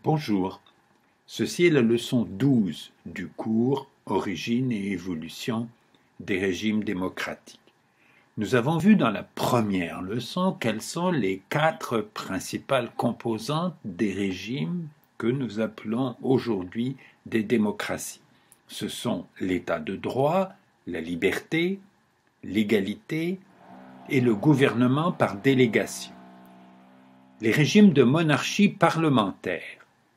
Bonjour, ceci est la leçon 12 du cours Origine et évolution des régimes démocratiques. Nous avons vu dans la première leçon quelles sont les 4 principales composantes des régimes que nous appelons aujourd'hui des démocraties. Ce sont l'état de droit, la liberté, l'égalité et le gouvernement par délégation. Les régimes de monarchie parlementaire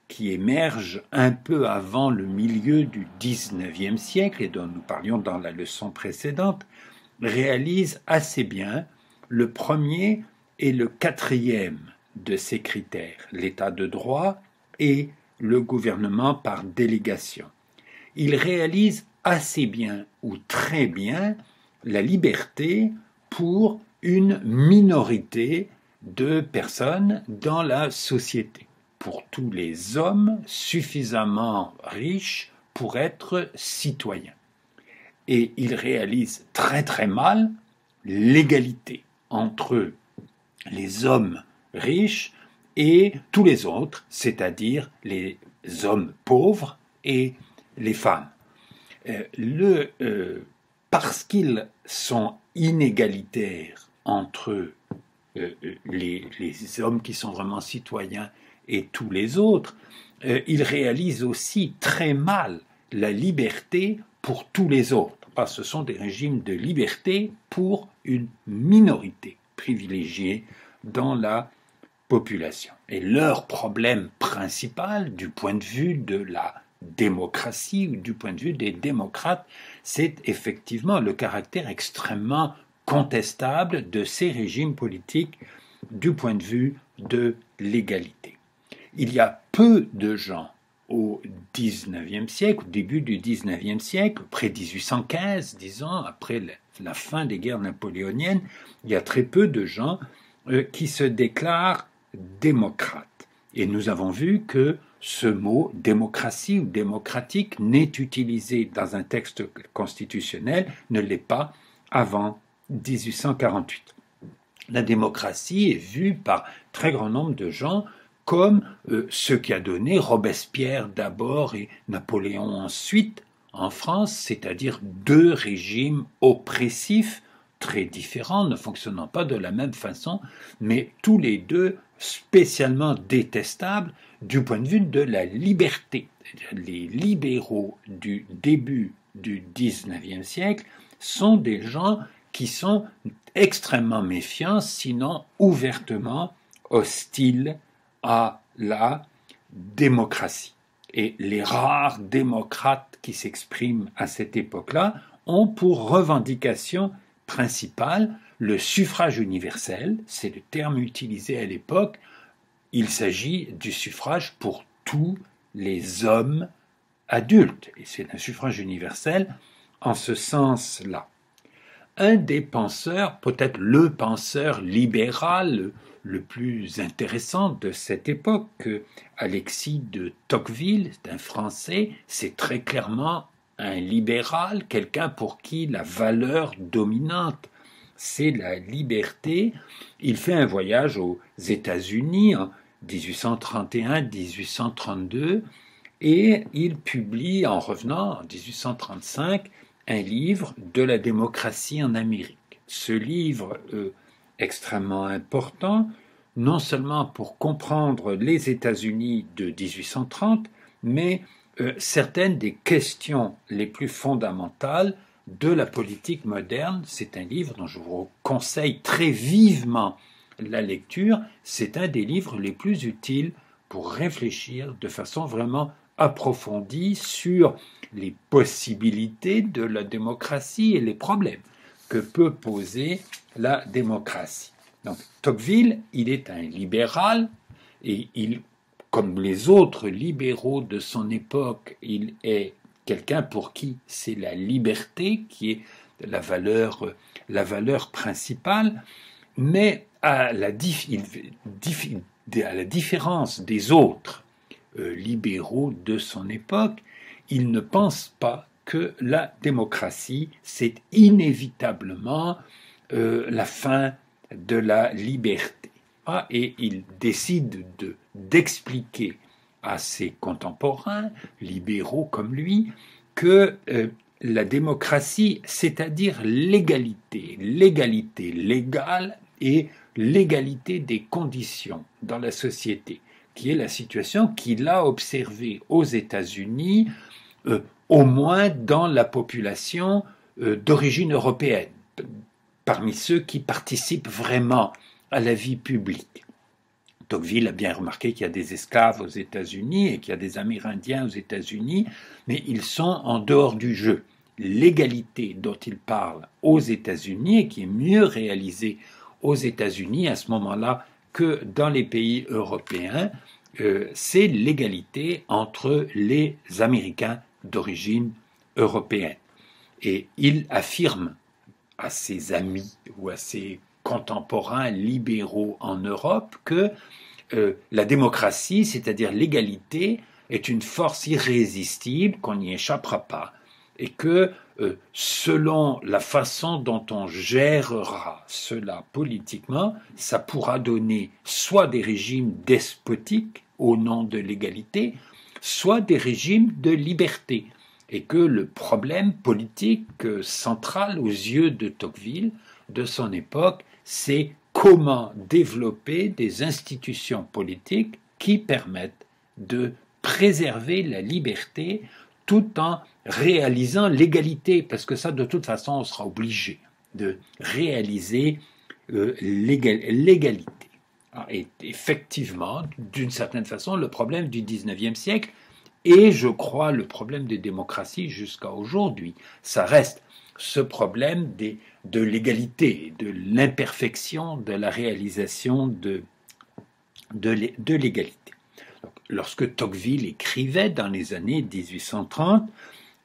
qui émergent un peu avant le milieu du XIXe siècle et dont nous parlions dans la leçon précédente, réalisent assez bien le premier et le quatrième de ces critères, l'état de droit et le gouvernement par délégation. Ils réalisent assez bien ou très bien la liberté pour une minorité de personnes dans la société, pour tous les hommes suffisamment riches pour être citoyens. Et ils réalisent très très mal l'égalité entre les hommes riches et tous les autres, c'est-à-dire les hommes pauvres et les femmes. Parce qu'ils sont inégalitaires entre les hommes qui sont vraiment citoyens et tous les autres, ils réalisent aussi très mal la liberté pour tous les autres, parce que ce sont des régimes de liberté pour une minorité privilégiée dans la population. Et leur problème principal, du point de vue de la démocratie ou du point de vue des démocrates, c'est effectivement le caractère extrêmement contestable de ces régimes politiques du point de vue de l'égalité. Il y a peu de gens au XIXe siècle, au début du XIXe siècle, après 1815, disons, après la fin des guerres napoléoniennes, il y a très peu de gens qui se déclarent démocrates. Et nous avons vu que ce mot démocratie ou démocratique n'est utilisé dans un texte constitutionnel, ne l'est pas avant 1848. La démocratie est vue par très grand nombre de gens comme ce qui a donné Robespierre d'abord et Napoléon ensuite en France, c'est-à-dire deux régimes oppressifs très différents, ne fonctionnant pas de la même façon, mais tous les deux spécialement détestables du point de vue de la liberté. Les libéraux du début du XIXe siècle sont des gens qui sont extrêmement méfiants, sinon ouvertement hostiles à la démocratie. Et les rares démocrates qui s'expriment à cette époque-là ont pour revendication principale le suffrage universel, c'est le terme utilisé à l'époque. Il s'agit du suffrage pour tous les hommes adultes, et c'est un suffrage universel en ce sens-là. Un des penseurs, peut-être le penseur libéral le plus intéressant de cette époque, Alexis de Tocqueville, c'est un Français, c'est très clairement un libéral, quelqu'un pour qui la valeur dominante, c'est la liberté. Il fait un voyage aux États-Unis en 1831-1832 et il publie, en revenant en 1835, un livre de la démocratie en Amérique. Ce livre extrêmement important, non seulement pour comprendre les États-Unis de 1830, mais certaines des questions les plus fondamentales de la politique moderne. C'est un livre dont je vous conseille très vivement la lecture. C'est un des livres les plus utiles pour réfléchir de façon vraiment approfondie sur les possibilités de la démocratie et les problèmes que peut poser la démocratie. Donc, Tocqueville, il est un libéral et comme les autres libéraux de son époque, il est quelqu'un pour qui c'est la liberté qui est la valeur principale, mais à la différence des autres libéraux de son époque, il ne pense pas que la démocratie, c'est inévitablement la fin de la liberté. Et il décide d'expliquer à ses contemporains, libéraux comme lui, que la démocratie, c'est-à-dire l'égalité légale et l'égalité des conditions dans la société, qui est la situation qu'il a observée aux États-Unis, au moins dans la population d'origine européenne, parmi ceux qui participent vraiment à la vie publique. Tocqueville a bien remarqué qu'il y a des esclaves aux États-Unis et qu'il y a des Amérindiens aux États-Unis, mais ils sont en dehors du jeu. L'égalité dont il parle aux États-Unis et qui est mieux réalisée aux États-Unis à ce moment-là que dans les pays européens, c'est l'égalité entre les Américains d'origine européenne. Et il affirme à ses amis ou à ses contemporains libéraux en Europe que la démocratie, c'est-à-dire l'égalité, est une force irrésistible, qu'on n'y échappera pas, et que selon la façon dont on gérera cela politiquement, ça pourra donner soit des régimes despotiques au nom de l'égalité, soit des régimes de liberté, et que le problème politique central aux yeux de Tocqueville, de son époque, c'est comment développer des institutions politiques qui permettent de préserver la liberté tout en réalisant l'égalité, parce que ça, de toute façon, on sera obligé de réaliser l'égalité. Et effectivement, d'une certaine façon, le problème du XIXe siècle, et je crois le problème des démocraties jusqu'à aujourd'hui, ça reste ce problème de l'égalité, de l'imperfection de la réalisation de l'égalité. Donc, lorsque Tocqueville écrivait dans les années 1830,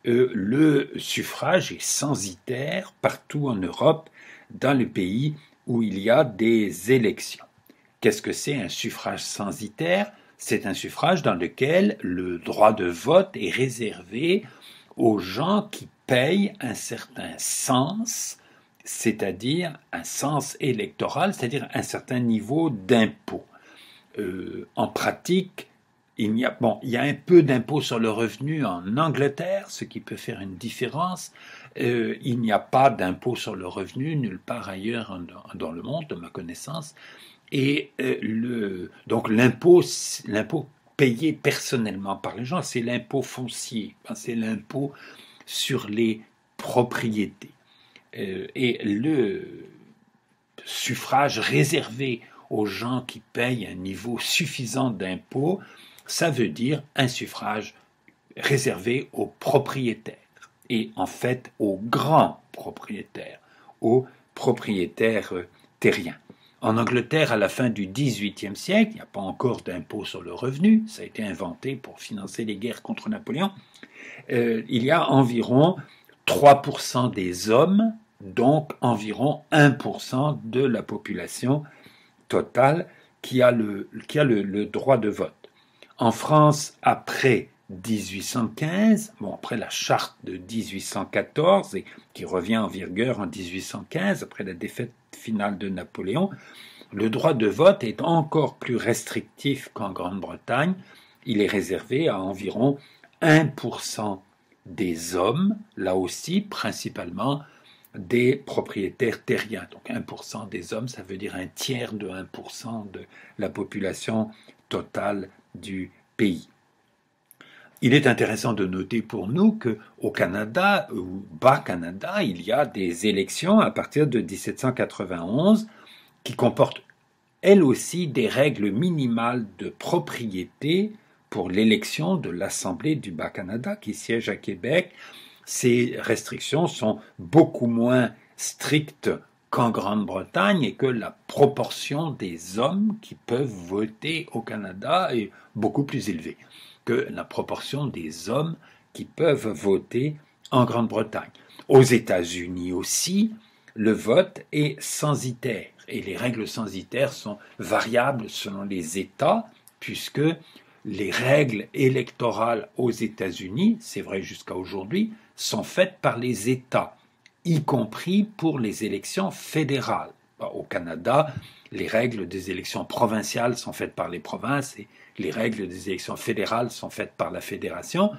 le suffrage est censitaire partout en Europe, dans les pays où il y a des élections. Qu'est-ce que c'est un suffrage censitaire ? C'est un suffrage dans lequel le droit de vote est réservé aux gens qui payent un certain sens, c'est-à-dire un sens électoral, c'est-à-dire un certain niveau d'impôt. En pratique, il y a un peu d'impôt sur le revenu en Angleterre, ce qui peut faire une différence. Il n'y a pas d'impôt sur le revenu nulle part ailleurs dans le monde, de ma connaissance. Et donc l'impôt payé personnellement par les gens, c'est l'impôt foncier, c'est l'impôt sur les propriétés. Et le suffrage réservé aux gens qui payent un niveau suffisant d'impôt, ça veut dire un suffrage réservé aux propriétaires, et en fait aux grands propriétaires, aux propriétaires terriens. En Angleterre, à la fin du XVIIIe siècle, il n'y a pas encore d'impôt sur le revenu, ça a été inventé pour financer les guerres contre Napoléon, il y a environ 3% des hommes, donc environ 1% de la population totale qui a le droit de vote. En France, après 1815, après la charte de 1814, et qui revient en vigueur en 1815, après la défaite finale de Napoléon, le droit de vote est encore plus restrictif qu'en Grande-Bretagne. Il est réservé à environ 1% des hommes, là aussi principalement des propriétaires terriens. Donc 1% des hommes, ça veut dire un tiers de 1% de la population totale du pays. Il est intéressant de noter pour nous qu'au Canada, ou Bas-Canada, il y a des élections à partir de 1791 qui comportent elles aussi des règles minimales de propriété pour l'élection de l'Assemblée du Bas-Canada qui siège à Québec. Ces restrictions sont beaucoup moins strictes qu'en Grande-Bretagne et que la proportion des hommes qui peuvent voter au Canada est beaucoup plus élevée que la proportion des hommes qui peuvent voter en Grande-Bretagne. Aux États-Unis aussi, le vote est censitaire et les règles censitaires sont variables selon les États puisque les règles électorales aux États-Unis, c'est vrai jusqu'à aujourd'hui, sont faites par les États, y compris pour les élections fédérales. Au Canada, les règles des élections provinciales sont faites par les provinces et les règles des élections fédérales sont faites par la fédération.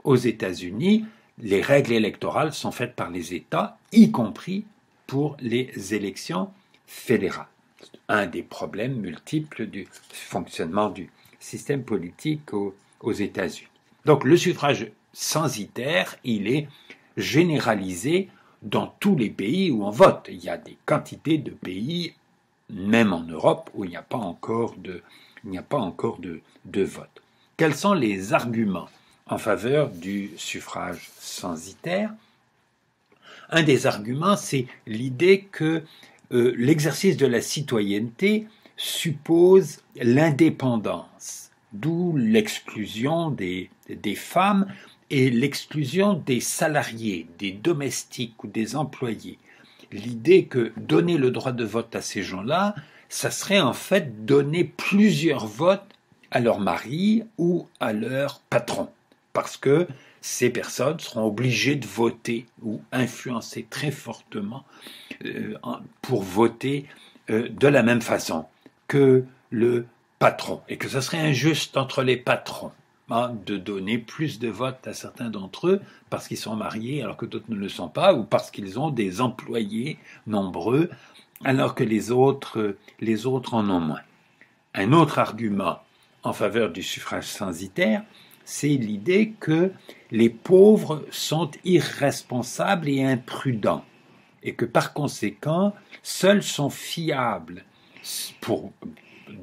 Aux États-Unis, les règles électorales sont faites par les États, y compris pour les élections fédérales. Un des problèmes multiples du fonctionnement du système politique aux États-Unis. Donc le suffrage censitaire, il est généralisé dans tous les pays où on vote. Il y a des quantités de pays, même en Europe, où il n'y a pas encore de vote. Quels sont les arguments en faveur du suffrage censitaire? Un des arguments, c'est l'idée que l'exercice de la citoyenneté suppose l'indépendance, d'où l'exclusion des femmes et l'exclusion des salariés, des domestiques ou des employés. L'idée que donner le droit de vote à ces gens-là, ça serait en fait donner plusieurs votes à leur mari ou à leur patron, parce que ces personnes seront obligées de voter ou influencer très fortement pour voter de la même façon que le patron, et que ce serait injuste entre les patrons de donner plus de votes à certains d'entre eux parce qu'ils sont mariés alors que d'autres ne le sont pas, ou parce qu'ils ont des employés nombreux alors que les autres en ont moins. Un autre argument en faveur du suffrage censitaire, c'est l'idée que les pauvres sont irresponsables et imprudents, et que par conséquent, seuls sont fiables pour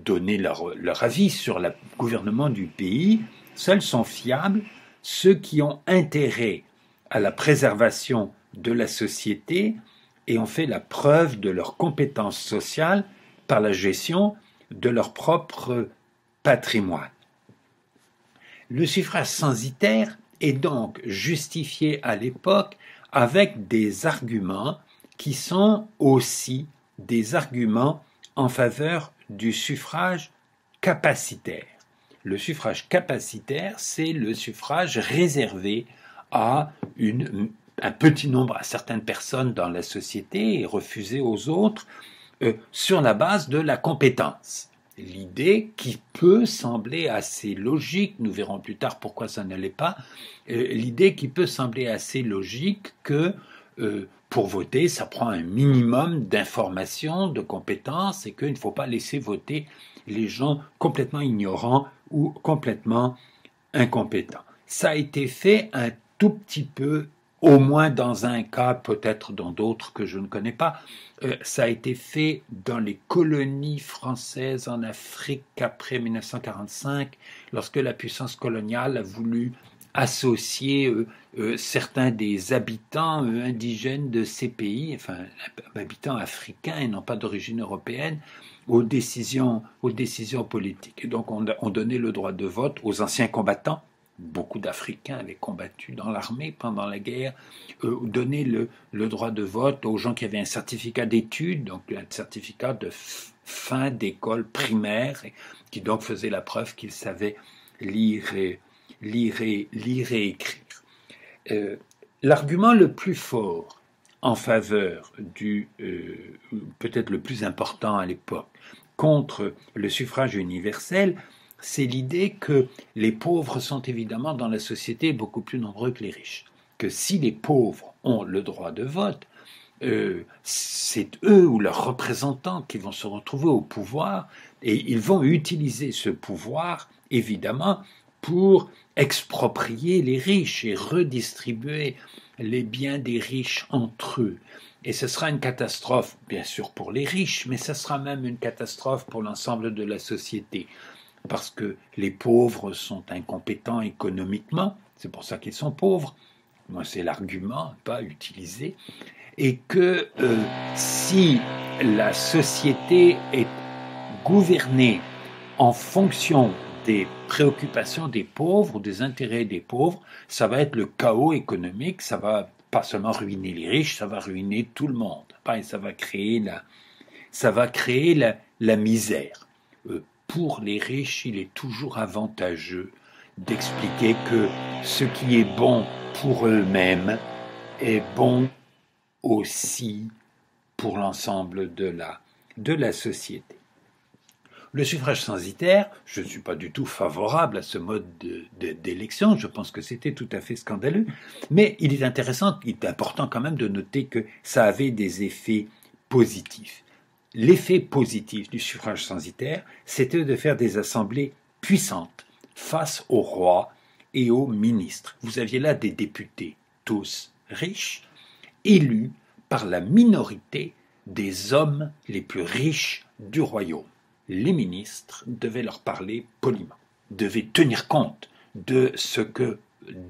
donner leur avis sur le gouvernement du pays, seuls sont fiables ceux qui ont intérêt à la préservation de la société et ont fait la preuve de leur compétence sociale par la gestion de leur propre patrimoine. Le suffrage censitaire est donc justifié à l'époque avec des arguments qui sont aussi des arguments en faveur du suffrage capacitaire. Le suffrage capacitaire, c'est le suffrage réservé à un petit nombre, à certaines personnes dans la société et refusé aux autres sur la base de la compétence. L'idée qui peut sembler assez logique, nous verrons plus tard pourquoi ça ne l'est pas, l'idée qui peut sembler assez logique que pour voter, ça prend un minimum d'informations, de compétences, et qu'il ne faut pas laisser voter les gens complètement ignorants ou complètement incompétents. Ça a été fait un tout petit peu, au moins dans un cas, peut-être dans d'autres que je ne connais pas, ça a été fait dans les colonies françaises en Afrique après 1945, lorsque la puissance coloniale a voulu associer certains des habitants indigènes de ces pays, enfin habitants africains et non pas d'origine européenne, aux décisions politiques. Et donc on donnait le droit de vote aux anciens combattants. Beaucoup d'Africains avaient combattu dans l'armée pendant la guerre, donner le droit de vote aux gens qui avaient un certificat d'études, donc un certificat de fin d'école primaire, qui donc faisait la preuve qu'ils savaient lire et écrire. L'argument le plus fort en faveur peut-être le plus important à l'époque, contre le suffrage universel, c'est l'idée que les pauvres sont évidemment dans la société beaucoup plus nombreux que les riches. Que si les pauvres ont le droit de vote, c'est eux ou leurs représentants qui vont se retrouver au pouvoir et ils vont utiliser ce pouvoir, évidemment, pour exproprier les riches et redistribuer les biens des riches entre eux. Et ce sera une catastrophe, bien sûr, pour les riches, mais ce sera même une catastrophe pour l'ensemble de la société. Parce que les pauvres sont incompétents économiquement, c'est pour ça qu'ils sont pauvres, moi c'est l'argument pas utilisé, et que si la société est gouvernée en fonction des préoccupations des pauvres ou des intérêts des pauvres, ça va être le chaos économique, ça va pas seulement ruiner les riches, ça va ruiner tout le monde, et ça va créer la misère. Pour les riches, il est toujours avantageux d'expliquer que ce qui est bon pour eux-mêmes est bon aussi pour l'ensemble de la de la société. Le suffrage censitaire, je ne suis pas du tout favorable à ce mode d'élection, je pense que c'était tout à fait scandaleux, mais il est intéressant, il est important quand même de noter que ça avait des effets positifs. L'effet positif du suffrage censitaire, c'était de faire des assemblées puissantes face au roi et aux ministres. Vous aviez là des députés, tous riches, élus par la minorité des hommes les plus riches du royaume. Les ministres devaient leur parler poliment, devaient tenir compte de ce que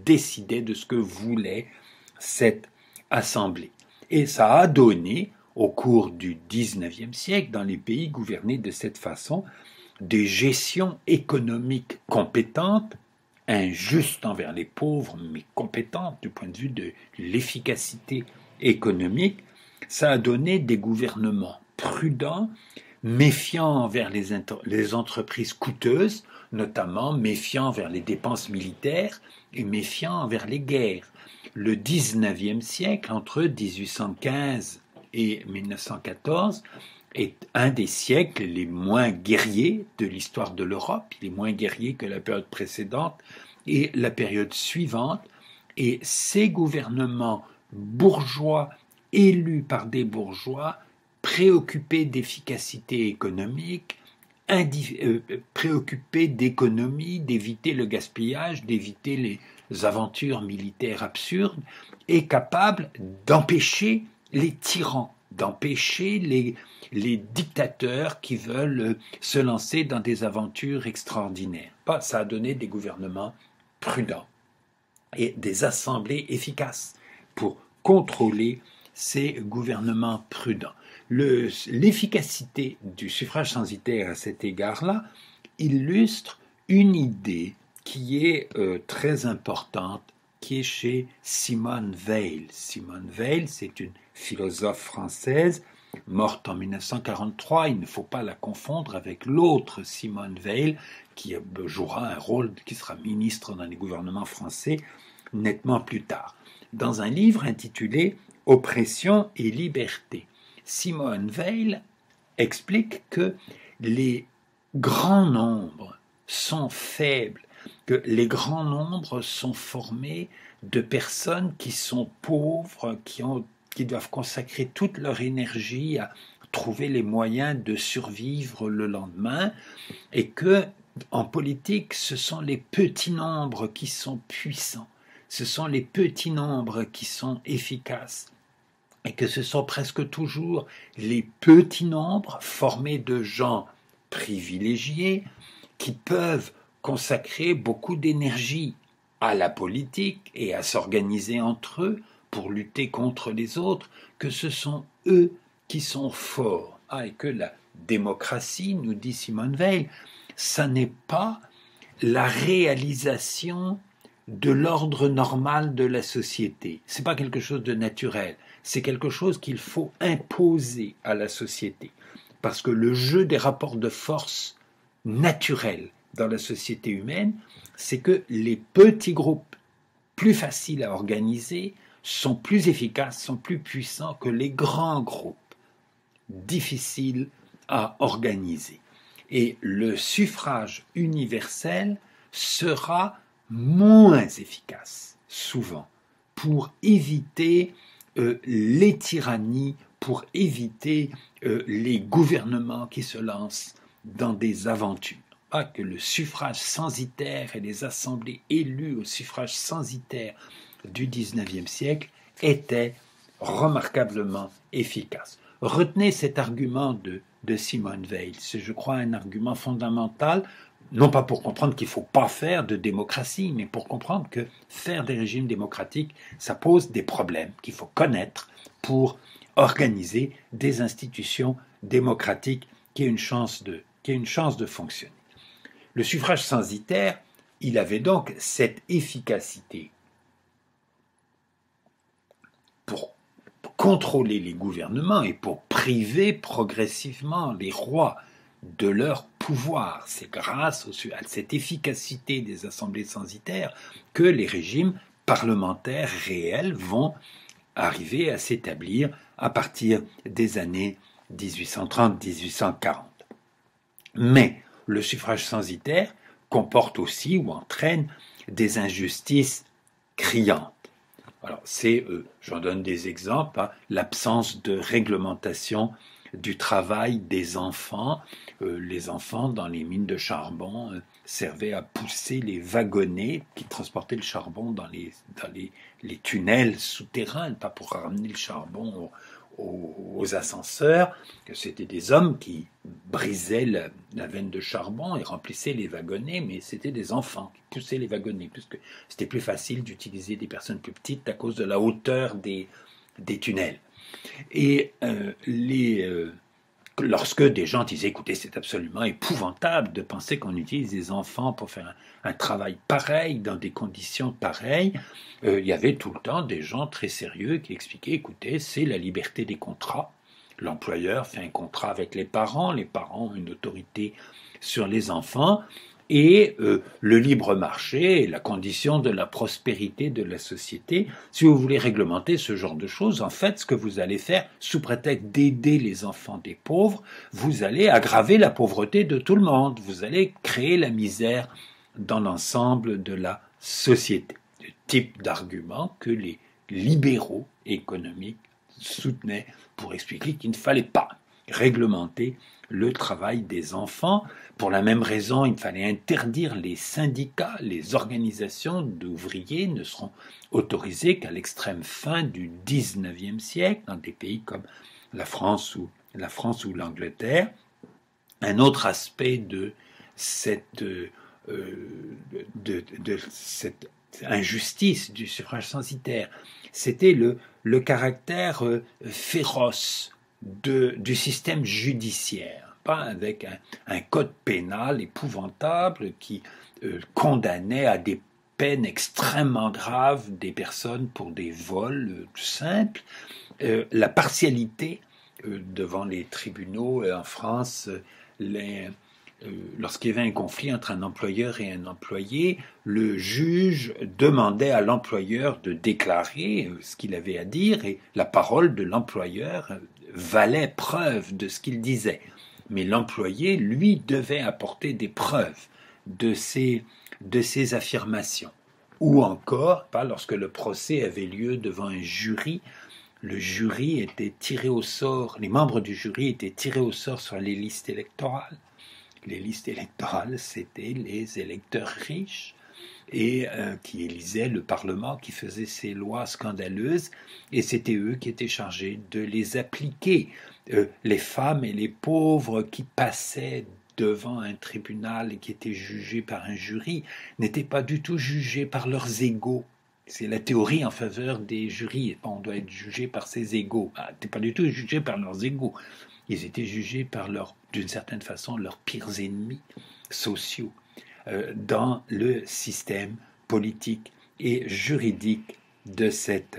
décidait, de ce que voulait cette assemblée. Et ça a donné, au cours du XIXe siècle, dans les pays gouvernés de cette façon, des gestions économiques compétentes, injustes envers les pauvres, mais compétentes du point de vue de l'efficacité économique. Ça a donné des gouvernements prudents, méfiants envers les entreprises coûteuses, notamment méfiants envers les dépenses militaires et méfiants envers les guerres. Le XIXe siècle, entre 1815 et 1914, est un des siècles les moins guerriers de l'histoire de l'Europe. Il est moins guerrier que la période précédente et la période suivante. Et ces gouvernements bourgeois, élus par des bourgeois, préoccupés d'efficacité économique, préoccupés d'économie, d'éviter le gaspillage, d'éviter les aventures militaires absurdes, et capables d'empêcher les tyrans, d'empêcher les dictateurs qui veulent se lancer dans des aventures extraordinaires. Ça a donné des gouvernements prudents et des assemblées efficaces pour contrôler ces gouvernements prudents. L'efficacité du suffrage censitaire à cet égard-là illustre une idée qui est très importante, qui est chez Simone Weil. Simone Weil, c'est une philosophe française morte en 1943. Il ne faut pas la confondre avec l'autre Simone Weil qui jouera un rôle, qui sera ministre dans les gouvernements français nettement plus tard. Dans un livre intitulé « Oppression et liberté », Simone Weil explique que les grands nombres sont faibles, que les grands nombres sont formés de personnes qui sont pauvres, qui doivent consacrer toute leur énergie à trouver les moyens de survivre le lendemain, et que, en politique, ce sont les petits nombres qui sont puissants, ce sont les petits nombres qui sont efficaces, et que ce sont presque toujours les petits nombres formés de gens privilégiés qui peuvent consacrer beaucoup d'énergie à la politique et à s'organiser entre eux pour lutter contre les autres, que ce sont eux qui sont forts. Et que la démocratie, nous dit Simone Weil, ça n'est pas la réalisation de l'ordre normal de la société. C'est pas quelque chose de naturel. C'est quelque chose qu'il faut imposer à la société. Parce que le jeu des rapports de force naturels dans la société humaine, c'est que les petits groupes plus faciles à organiser sont plus efficaces, sont plus puissants que les grands groupes difficiles à organiser. Et le suffrage universel sera moins efficace, souvent, pour éviter les tyrannies, pour éviter les gouvernements qui se lancent dans des aventures. Que le suffrage censitaire et les assemblées élues au suffrage censitaire du XIXe siècle étaient remarquablement efficaces. Retenez cet argument de Simone Weil, c'est, je crois, un argument fondamental, non pas pour comprendre qu'il ne faut pas faire de démocratie, mais pour comprendre que faire des régimes démocratiques, ça pose des problèmes qu'il faut connaître pour organiser des institutions démocratiques qui aient une chance de fonctionner. Le suffrage censitaire, il avait donc cette efficacité pour contrôler les gouvernements et pour priver progressivement les rois de leur pouvoir. C'est grâce à cette efficacité des assemblées censitaires que les régimes parlementaires réels vont arriver à s'établir à partir des années 1830-1840. Mais le suffrage censitaire comporte aussi ou entraîne des injustices criantes. Alors, j'en donne des exemples, hein, l'absence de réglementation du travail des enfants. Les enfants dans les mines de charbon servaient à pousser les wagonnets qui transportaient le charbon dans les tunnels souterrains, pas pour ramener le charbon aux ascenseurs. C'était des hommes qui brisaient la veine de charbon et remplissaient les wagonnets, mais c'était des enfants qui poussaient les wagonnets, puisque c'était plus facile d'utiliser des personnes plus petites à cause de la hauteur des tunnels. Et lorsque des gens disaient, écoutez, c'est absolument épouvantable de penser qu'on utilise des enfants pour faire un travail pareil, dans des conditions pareilles, il y avait tout le temps des gens très sérieux qui expliquaient, écoutez, c'est la liberté des contrats. L'employeur fait un contrat avec les parents ont une autorité sur les enfants, et le libre marché est la condition de la prospérité de la société. Si vous voulez réglementer ce genre de choses, en fait, ce que vous allez faire, sous prétexte d'aider les enfants des pauvres, vous allez aggraver la pauvreté de tout le monde. Vous allez créer la misère dans l'ensemble de la société. Le type d'argument que les libéraux économiques soutenaient pour expliquer qu'il ne fallait pas réglementer le travail des enfants. Pour la même raison, il fallait interdire les syndicats, les organisations d'ouvriers ne seront autorisées qu'à l'extrême fin du XIXe siècle, dans des pays comme la France ou l'Angleterre. Un autre aspect de cette injustice du suffrage censitaire, c'était le caractère féroce du système judiciaire, pas avec un code pénal épouvantable qui condamnait à des peines extrêmement graves des personnes pour des vols simples. La partialité devant les tribunaux en France, lorsqu'il y avait un conflit entre un employeur et un employé, le juge demandait à l'employeur de déclarer ce qu'il avait à dire et la parole de l'employeur valait preuve de ce qu'il disait. Mais l'employé, lui, devait apporter des preuves de ces affirmations. Ou encore, pas lorsque le procès avait lieu devant un jury, le jury était tiré au sort, les membres du jury étaient tirés au sort sur les listes électorales. Les listes électorales, c'était les électeurs riches et qui élisaient le Parlement, qui faisait ces lois scandaleuses, et c'était eux qui étaient chargés de les appliquer. Les femmes et les pauvres qui passaient devant un tribunal et qui étaient jugés par un jury n'étaient pas du tout jugés par leurs égaux. C'est la théorie en faveur des jurys. On doit être jugé par ses égaux. T'es pas du tout jugé par leurs égaux. Ils étaient jugés par d'une certaine façon, leurs pires ennemis sociaux dans le système politique et juridique de cette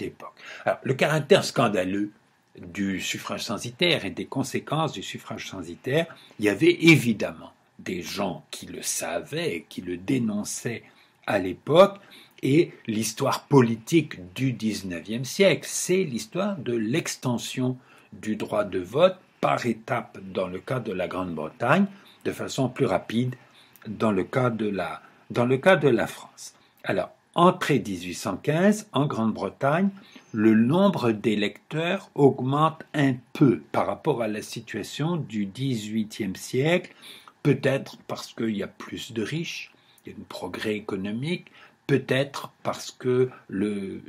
époque. Alors, le caractère scandaleux du suffrage censitaire et des conséquences du suffrage censitaire, il y avait évidemment des gens qui le savaient et qui le dénonçaient à l'époque, et l'histoire politique du XIXe siècle, c'est l'histoire de l'extension du droit de vote par étapes dans le cas de la Grande-Bretagne, de façon plus rapide dans le cas de la France. Alors, entrée 1815, en Grande-Bretagne, le nombre d'électeurs augmente un peu par rapport à la situation du XVIIIe siècle, peut-être parce qu'il y a plus de riches, il y a un progrès économique, peut-être parce qu'il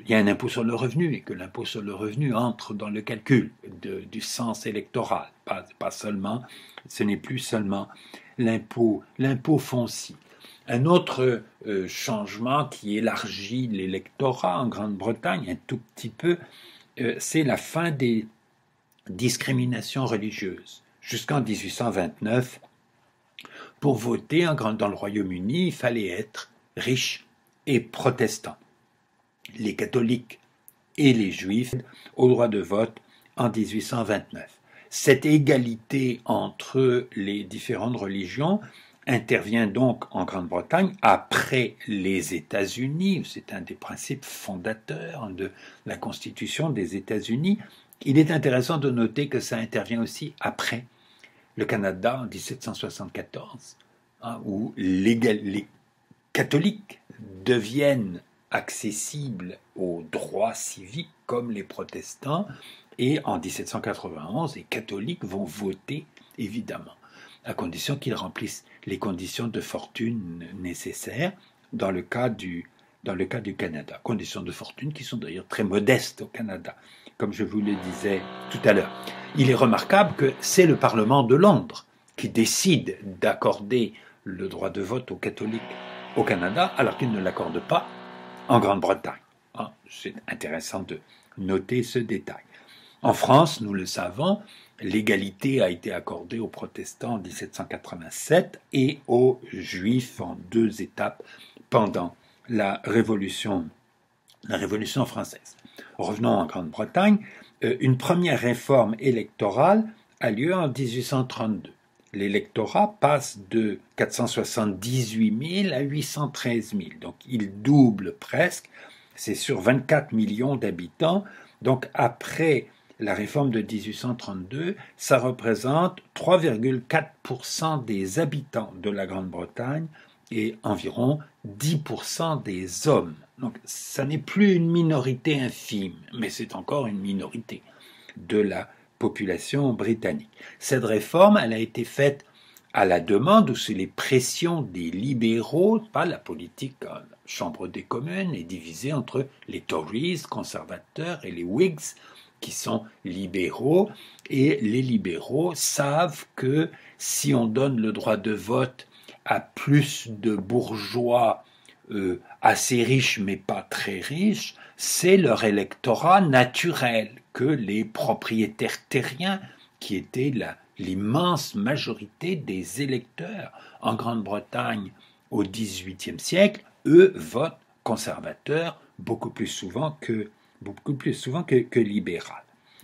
y a un impôt sur le revenu et que l'impôt sur le revenu entre dans le calcul du sens électoral. Pas seulement, ce n'est plus seulement l'impôt foncier. Un autre changement qui élargit l'électorat en Grande-Bretagne un tout petit peu, c'est la fin des discriminations religieuses. Jusqu'en 1829, pour voter dans le Royaume-Uni, il fallait être riche et protestant. Les catholiques et les juifs au droit de vote en 1829. Cette égalité entre les différentes religions intervient donc en Grande-Bretagne après les États-Unis. C'est un des principes fondateurs de la Constitution des États-Unis. Il est intéressant de noter que ça intervient aussi après le Canada en 1774, hein, où les catholiques deviennent accessibles aux droits civiques comme les protestants, et en 1791, les catholiques vont voter, évidemment, à condition qu'ils remplissent les conditions de fortune nécessaires dans le cas du Canada. Conditions de fortune qui sont d'ailleurs très modestes au Canada, comme je vous le disais tout à l'heure. Il est remarquable que c'est le Parlement de Londres qui décide d'accorder le droit de vote aux catholiques au Canada, alors qu'il ne l'accorde pas en Grande-Bretagne. C'est intéressant de noter ce détail. En France, nous le savons, l'égalité a été accordée aux protestants en 1787 et aux juifs en 2 étapes pendant la Révolution française. Revenons en Grande-Bretagne. Une première réforme électorale a lieu en 1832. L'électorat passe de 478 000 à 813 000, donc il double presque, c'est sur 24 millions d'habitants, donc après la réforme de 1832, ça représente 3,4% des habitants de la Grande-Bretagne et environ 10% des hommes. Donc ça n'est plus une minorité infime, mais c'est encore une minorité de la population britannique. Cette réforme, elle a été faite à la demande ou sous les pressions des libéraux. Pas la politique, la Chambre des communes est divisée entre les Tories, conservateurs, et les Whigs, qui sont libéraux, et les libéraux savent que si on donne le droit de vote à plus de bourgeois assez riches mais pas très riches, c'est leur électorat naturel que les propriétaires terriens, qui étaient l'immense majorité des électeurs en Grande-Bretagne au XVIIIe siècle, eux votent conservateurs beaucoup plus souvent que libéral.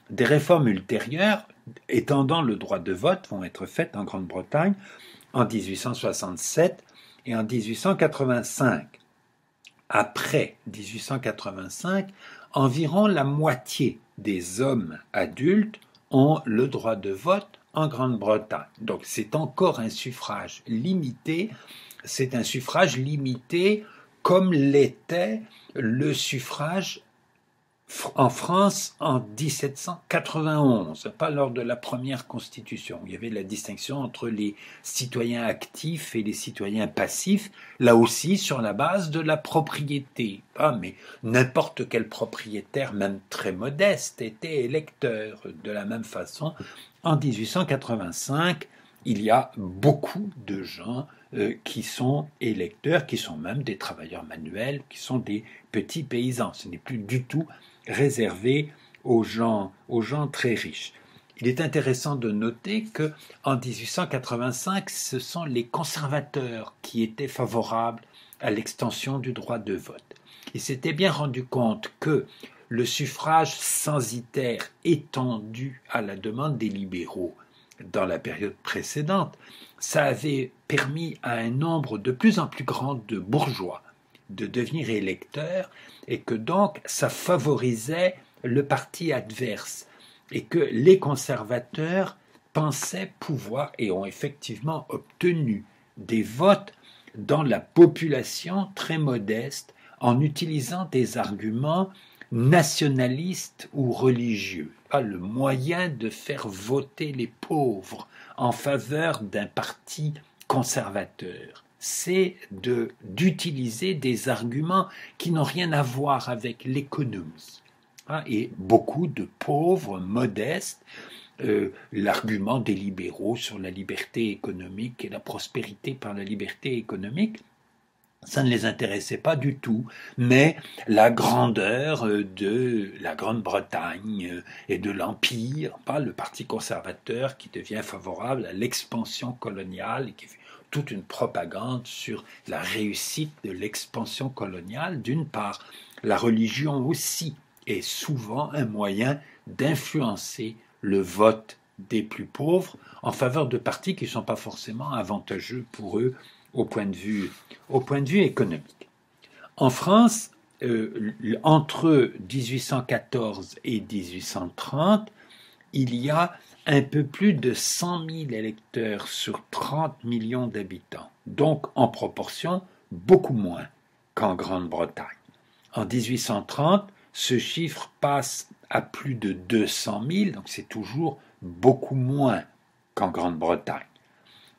Des réformes ultérieures étendant le droit de vote vont être faites en Grande-Bretagne en 1867 et en 1885. Après 1885, environ la moitié des hommes adultes ont le droit de vote en Grande-Bretagne. Donc c'est encore un suffrage limité, c'est un suffrage limité comme l'était le suffrage en France en 1791, pas lors de la première constitution. Il y avait la distinction entre les citoyens actifs et les citoyens passifs, là aussi sur la base de la propriété. Mais n'importe quel propriétaire, même très modeste, était électeur. De la même façon, en 1885, il y a beaucoup de gens qui sont électeurs, qui sont même des travailleurs manuels, qui sont des petits paysans. Ce n'est plus du tout réservé aux gens très riches. Il est intéressant de noter que en 1885, ce sont les conservateurs qui étaient favorables à l'extension du droit de vote. Ils s'étaient bien rendu compte que le suffrage censitaire étendu à la demande des libéraux dans la période précédente, ça avait permis à un nombre de plus en plus grand de bourgeois de devenir électeurs et que donc ça favorisait le parti adverse et que les conservateurs pensaient pouvoir et ont effectivement obtenu des votes dans la population très modeste en utilisant des arguments nationalistes ou religieux. Pas le moyen de faire voter les pauvres en faveur d'un parti conservateur. C'est d'utiliser des arguments qui n'ont rien à voir avec l'économie. Et beaucoup de pauvres, modestes, l'argument des libéraux sur la liberté économique et la prospérité par la liberté économique, ça ne les intéressait pas du tout, mais la grandeur de la Grande-Bretagne et de l'Empire, pas le parti conservateur qui devient favorable à l'expansion coloniale et qui fait toute une propagande sur la réussite de l'expansion coloniale, d'une part. La religion aussi est souvent un moyen d'influencer le vote des plus pauvres en faveur de partis qui ne sont pas forcément avantageux pour eux au point de vue économique. En France, entre 1814 et 1830, il y a un peu plus de 100 000 électeurs sur 30 millions d'habitants, donc en proportion beaucoup moins qu'en Grande-Bretagne. En 1830, ce chiffre passe à plus de 200 000, donc c'est toujours beaucoup moins qu'en Grande-Bretagne.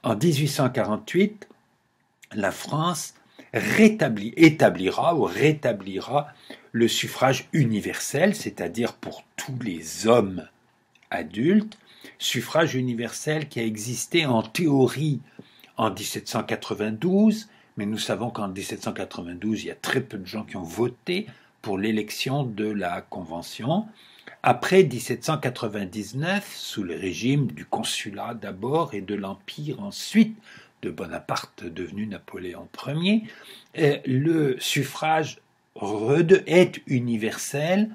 En 1848, la France établira le suffrage universel, c'est-à-dire pour tous les hommes adultes, suffrage universel qui a existé en théorie en 1792, mais nous savons qu'en 1792, il y a très peu de gens qui ont voté pour l'élection de la Convention. Après 1799, sous le régime du consulat d'abord et de l'Empire ensuite, de Bonaparte devenu Napoléon Ier, le suffrage est universel,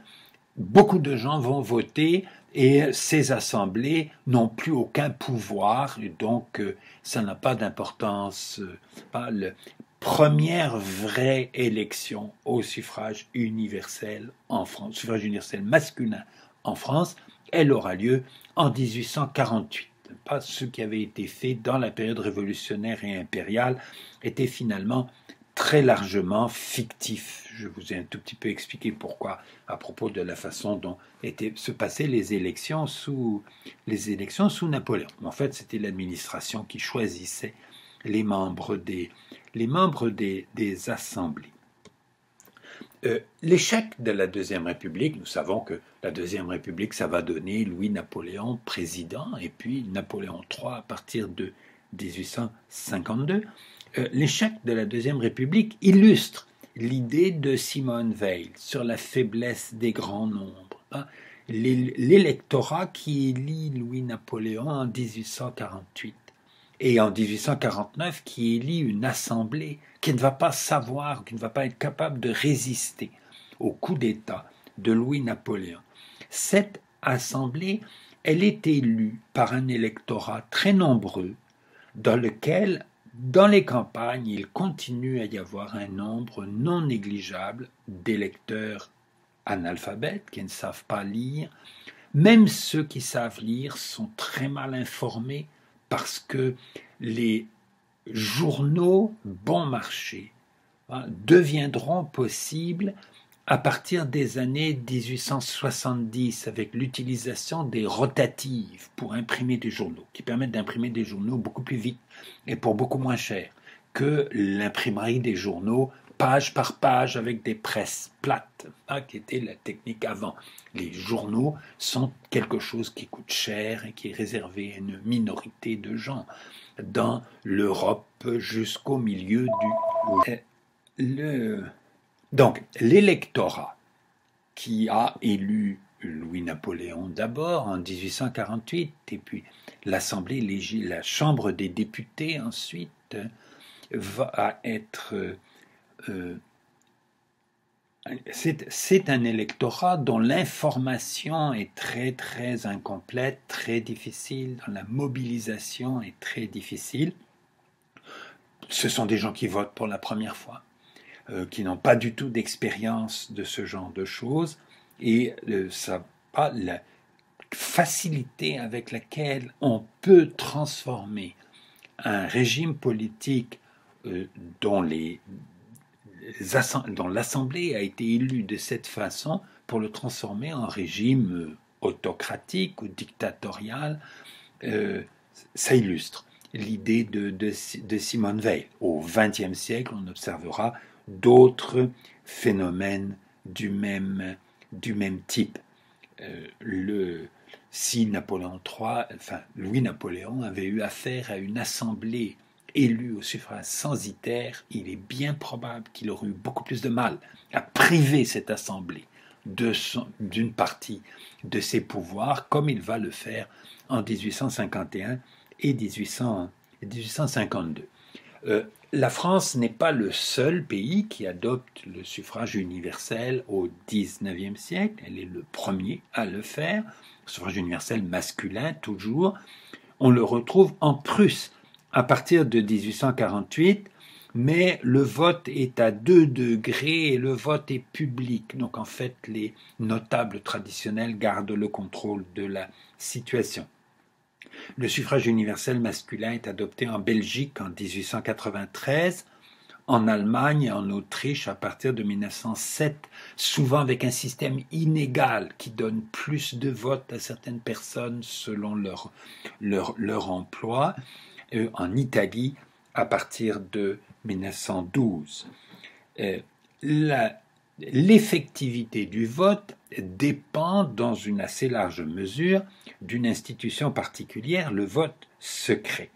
beaucoup de gens vont voter et ces assemblées n'ont plus aucun pouvoir et donc ça n'a pas d'importance. La première vraie élection au suffrage universel en France, suffrage universel masculin en France, elle aura lieu en 1848. Pas ce qui avait été fait dans la période révolutionnaire et impériale était finalement très largement fictif. Je vous ai un tout petit peu expliqué pourquoi à propos de la façon dont se passaient les élections sous Napoléon. En fait, c'était l'administration qui choisissait les membres des assemblées. L'échec de la Deuxième République, nous savons que la Deuxième République, ça va donner Louis-Napoléon président et puis Napoléon III à partir de 1852. L'échec de la Deuxième République illustre l'idée de Simone Veil sur la faiblesse des grands nombres. L'électorat qui élit Louis-Napoléon en 1848 et en 1849 qui élit une assemblée qui ne va pas savoir, qui ne va pas être capable de résister au coup d'État de Louis-Napoléon. Cette assemblée, elle est élue par un électorat très nombreux dans lequel, dans les campagnes, il continue à y avoir un nombre non négligeable d'électeurs analphabètes qui ne savent pas lire. Même ceux qui savent lire sont très mal informés parce que les journaux bon marché deviendront possibles à partir des années 1870 avec l'utilisation des rotatives pour imprimer des journaux, qui permettent d'imprimer des journaux beaucoup plus vite et pour beaucoup moins cher que l'imprimerie des journaux page par page avec des presses plates, qui était la technique avant. Les journaux sont quelque chose qui coûte cher et qui est réservé à une minorité de gens dans l'Europe jusqu'au milieu Donc, l'électorat qui a élu Louis-Napoléon d'abord en 1848 et puis l'Assemblée législative, la Chambre des députés ensuite, va être c'est un électorat dont l'information est très très incomplète, très difficile, dont la mobilisation est très difficile. Ce sont des gens qui votent pour la première fois, qui n'ont pas du tout d'expérience de ce genre de choses, et ça pas la facilité avec laquelle on peut transformer un régime politique dont l'Assemblée a été élue de cette façon pour le transformer en régime autocratique ou dictatorial. Ça illustre l'idée de Simone Veil. Au XXe siècle, on observera d'autres phénomènes du même type. Si Louis-Napoléon avait eu affaire à une assemblée élu au suffrage censitaire, il est bien probable qu'il aurait eu beaucoup plus de mal à priver cette assemblée d'une partie de ses pouvoirs, comme il va le faire en 1851 et 1852. La France n'est pas le seul pays qui adopte le suffrage universel au XIXe siècle, elle est le premier à le faire, le suffrage universel masculin toujours. On le retrouve en Prusse. À partir de 1848, mais le vote est à 2 degrés et le vote est public. Donc en fait, les notables traditionnels gardent le contrôle de la situation. Le suffrage universel masculin est adopté en Belgique en 1893, en Allemagne et en Autriche à partir de 1907, souvent avec un système inégal qui donne plus de votes à certaines personnes selon leur emploi. En Italie, à partir de 1912. L'effectivité du vote dépend dans une assez large mesure d'une institution particulière, le vote secret.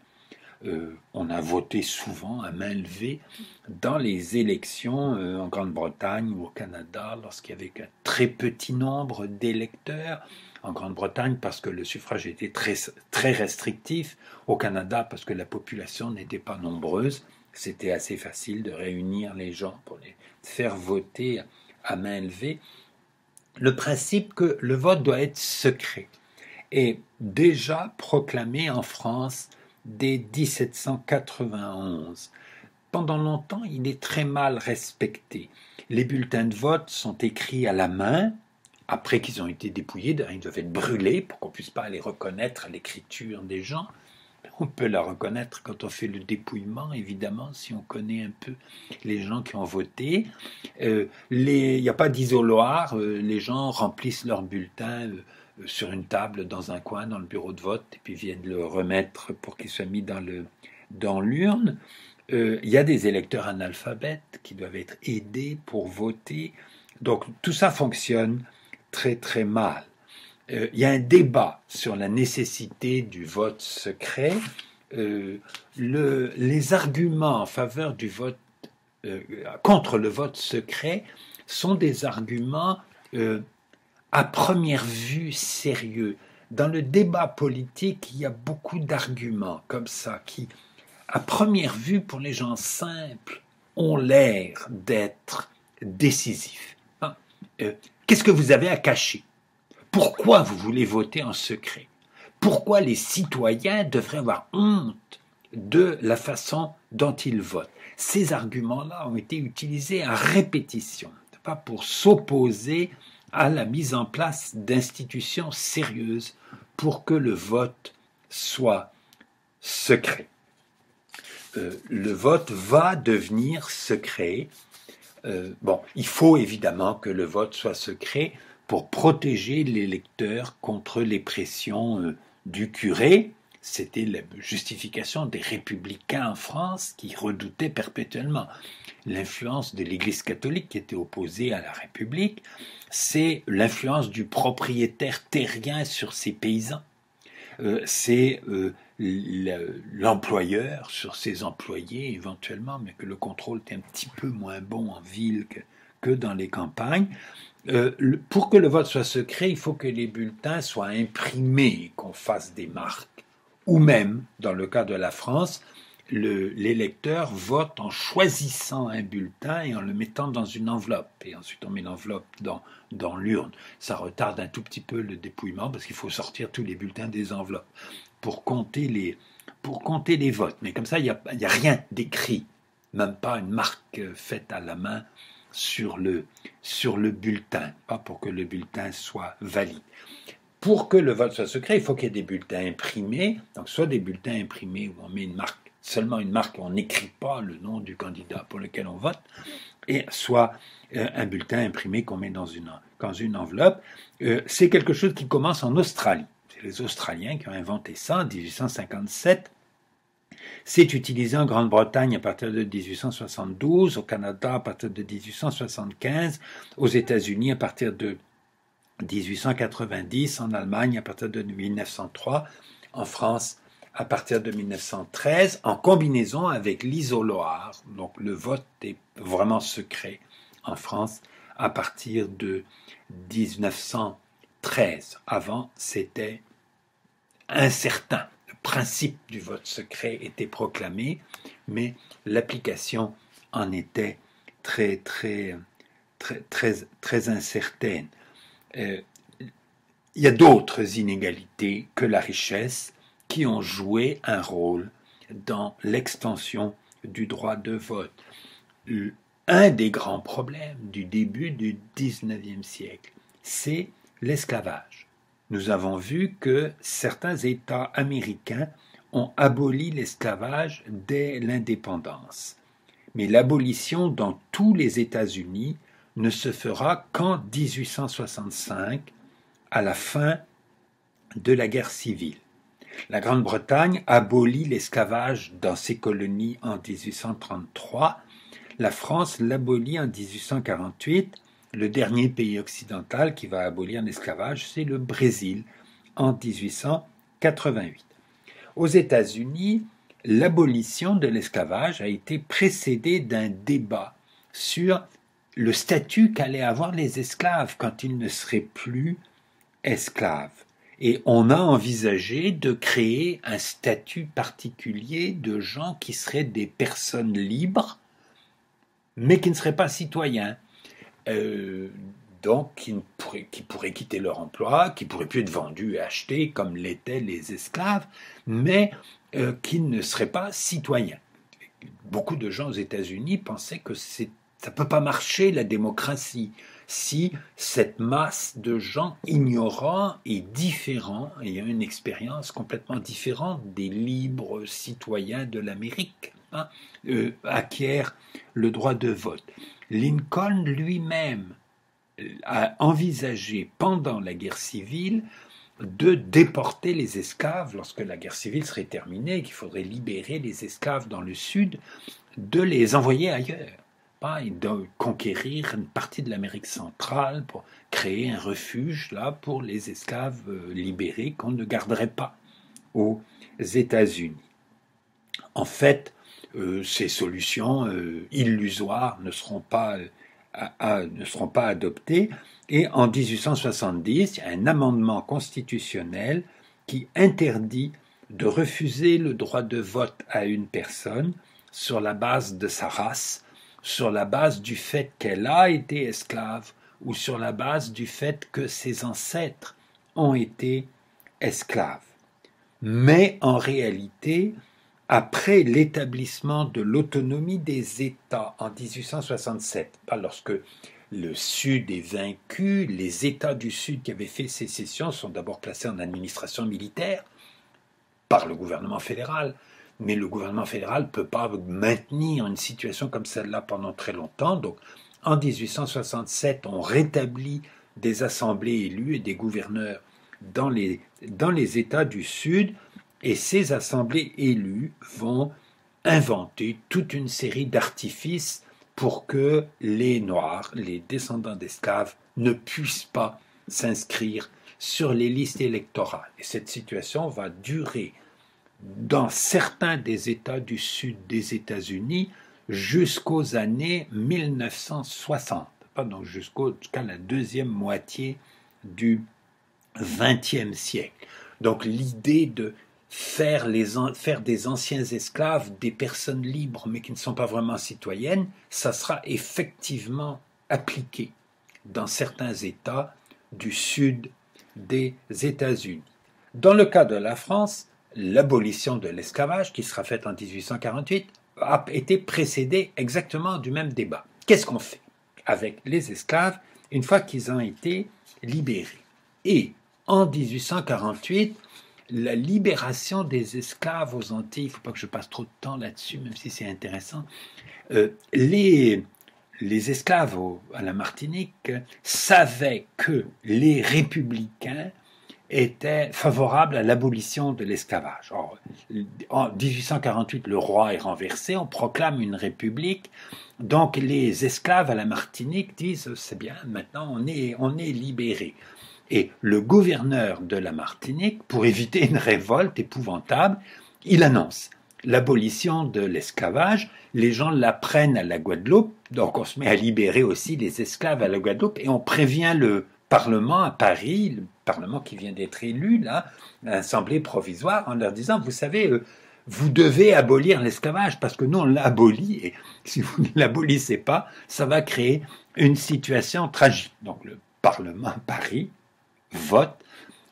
On a voté souvent à main levée dans les élections en Grande-Bretagne ou au Canada lorsqu'il y avait un très petit nombre d'électeurs. En Grande-Bretagne parce que le suffrage était très restrictif, au Canada parce que la population n'était pas nombreuse. C'était assez facile de réunir les gens pour les faire voter à main levée. Le principe que le vote doit être secret est déjà proclamé en France dès 1791. Pendant longtemps, il est très mal respecté. Les bulletins de vote sont écrits à la main. Après qu'ils ont été dépouillés, ils doivent être brûlés pour qu'on ne puisse pas les reconnaître à l'écriture des gens. On peut la reconnaître quand on fait le dépouillement, évidemment, si on connaît un peu les gens qui ont voté. Il n'y a pas d'isoloir, les gens remplissent leur bulletin sur une table dans un coin, dans le bureau de vote, et puis viennent le remettre pour qu'il soit mis dans l'urne. Il y a des électeurs analphabètes qui doivent être aidés pour voter. Donc tout ça fonctionne très très mal. Il y a un débat sur la nécessité du vote secret. Les arguments en faveur du vote, contre le vote secret, sont des arguments à première vue sérieux. Dans le débat politique, il y a beaucoup d'arguments comme ça qui, à première vue, pour les gens simples, ont l'air d'être décisifs. Qu'est-ce que vous avez à cacher ? Pourquoi vous voulez voter en secret ? Pourquoi les citoyens devraient avoir honte de la façon dont ils votent ? Ces arguments-là ont été utilisés à répétition, pas pour s'opposer à la mise en place d'institutions sérieuses pour que le vote soit secret. Le vote va devenir secret. Il faut évidemment que le vote soit secret pour protéger l'électeur contre les pressions du curé. C'était la justification des républicains en France qui redoutaient perpétuellement l'influence de l'Église catholique qui était opposée à la République. C'est l'influence du propriétaire terrien sur ses paysans. C'est l'employeur sur ses employés éventuellement, mais que le contrôle est un petit peu moins bon en ville que dans les campagnes. Pour que le vote soit secret, il faut que les bulletins soient imprimés, qu'on fasse des marques. Ou même, dans le cas de la France, l'électeur vote en choisissant un bulletin et en le mettant dans une enveloppe. Et ensuite, on met l'enveloppe dans l'urne. Ça retarde un tout petit peu le dépouillement parce qu'il faut sortir tous les bulletins des enveloppes pour compter les votes. Mais comme ça, il n'y a rien d'écrit, même pas une marque faite à la main sur le bulletin, pas pour que le bulletin soit valide. Pour que le vote soit secret, il faut qu'il y ait des bulletins imprimés, donc soit des bulletins imprimés où on met une marque, seulement une marque, on n'écrit pas le nom du candidat pour lequel on vote, et soit un bulletin imprimé qu'on met dans une enveloppe. C'est quelque chose qui commence en Australie. C'est les Australiens qui ont inventé ça en 1857. C'est utilisé en Grande-Bretagne à partir de 1872, au Canada à partir de 1875, aux États-Unis à partir de 1890, en Allemagne à partir de 1903, en France à partir de 1913, en combinaison avec l'isoloir. Donc le vote est vraiment secret en France à partir de 1913. Avant, c'était incertain. Le principe du vote secret était proclamé, mais l'application en était très incertaine. Il y a d'autres inégalités que la richesse qui ont joué un rôle dans l'extension du droit de vote. Un des grands problèmes du début du XIXe siècle, c'est l'esclavage. Nous avons vu que certains États américains ont aboli l'esclavage dès l'indépendance. Mais l'abolition dans tous les États-Unis ne se fera qu'en 1865, à la fin de la guerre civile. La Grande-Bretagne abolit l'esclavage dans ses colonies en 1833. La France l'abolit en 1848. Le dernier pays occidental qui va abolir l'esclavage, c'est le Brésil en 1888. Aux États-Unis, l'abolition de l'esclavage a été précédée d'un débat sur le statut qu'allaient avoir les esclaves quand ils ne seraient plus esclaves. Et on a envisagé de créer un statut particulier de gens qui seraient des personnes libres, mais qui ne seraient pas citoyens. Donc qui pourraient quitter leur emploi, qui pourraient plus être vendus et achetés comme l'étaient les esclaves, mais qui ne seraient pas citoyens. Beaucoup de gens aux États-Unis pensaient que ça ne peut pas marcher la démocratie si cette masse de gens ignorants et différents, ayant une expérience complètement différente des libres citoyens de l'Amérique, acquièrent le droit de vote. Lincoln lui-même a envisagé pendant la guerre civile de déporter les esclaves lorsque la guerre civile serait terminée et qu'il faudrait libérer les esclaves dans le sud, de les envoyer ailleurs, et de conquérir une partie de l'Amérique centrale pour créer un refuge là pour les esclaves libérés qu'on ne garderait pas aux États-Unis. En fait, ces solutions illusoires ne seront pas adoptées, et en 1870, il y a un amendement constitutionnel qui interdit de refuser le droit de vote à une personne sur la base de sa race, sur la base du fait qu'elle a été esclave ou sur la base du fait que ses ancêtres ont été esclaves. Mais en réalité, après l'établissement de l'autonomie des États en 1867, lorsque le Sud est vaincu, les États du Sud qui avaient fait sécession sont d'abord placés en administration militaire par le gouvernement fédéral, mais le gouvernement fédéral ne peut pas maintenir une situation comme celle-là pendant très longtemps. Donc en 1867, on rétablit des assemblées élues et des gouverneurs dans les États du Sud, et ces assemblées élues vont inventer toute une série d'artifices pour que les Noirs, les descendants d'esclaves, ne puissent pas s'inscrire sur les listes électorales. Et cette situation va durer dans certains des États du Sud des États-Unis jusqu'aux années 1960, donc jusqu'à la deuxième moitié du XXe siècle. Donc l'idée de faire des anciens esclaves des personnes libres mais qui ne sont pas vraiment citoyennes, ça sera effectivement appliqué dans certains États du sud des États-Unis. Dans le cas de la France, l'abolition de l'esclavage, qui sera faite en 1848, a été précédée exactement du même débat. Qu'est-ce qu'on fait avec les esclaves une fois qu'ils ont été libérés? Et en 1848, la libération des esclaves aux Antilles, il ne faut pas que je passe trop de temps là-dessus, même si c'est intéressant, les esclaves à la Martinique savaient que les républicains étaient favorables à l'abolition de l'esclavage. Or, en 1848, le roi est renversé, on proclame une république, donc les esclaves à la Martinique disent « c'est bien, maintenant on est libérés ». Et le gouverneur de la Martinique, pour éviter une révolte épouvantable, il annonce l'abolition de l'esclavage. Les gens l'apprennent à la Guadeloupe, donc on se met à libérer aussi les esclaves à la Guadeloupe, et on prévient le Parlement à Paris, le Parlement qui vient d'être élu, là, l'Assemblée provisoire, en leur disant, vous savez, vous devez abolir l'esclavage, parce que nous, on l'a aboli, et si vous ne l'abolissez pas, ça va créer une situation tragique. Donc le Parlement à Paris vote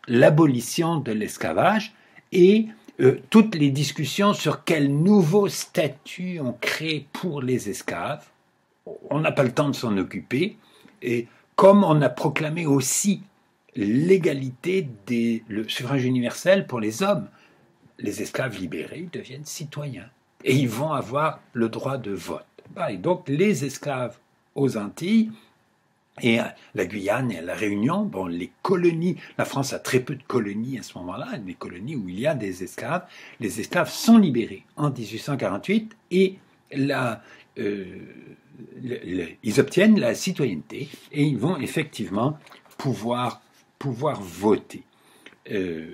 l'abolition de l'esclavage, et toutes les discussions sur quel nouveau statut on crée pour les esclaves. On n'a pas le temps de s'en occuper. Et comme on a proclamé aussi l'égalité le suffrage universel pour les hommes, les esclaves libérés deviennent citoyens. Et ils vont avoir le droit de vote. Et donc les esclaves aux Antilles, et la Guyane et à la Réunion, bon, les colonies, la France a très peu de colonies à ce moment-là, des colonies où il y a des esclaves. Les esclaves sont libérés en 1848 et ils obtiennent la citoyenneté et ils vont effectivement pouvoir voter.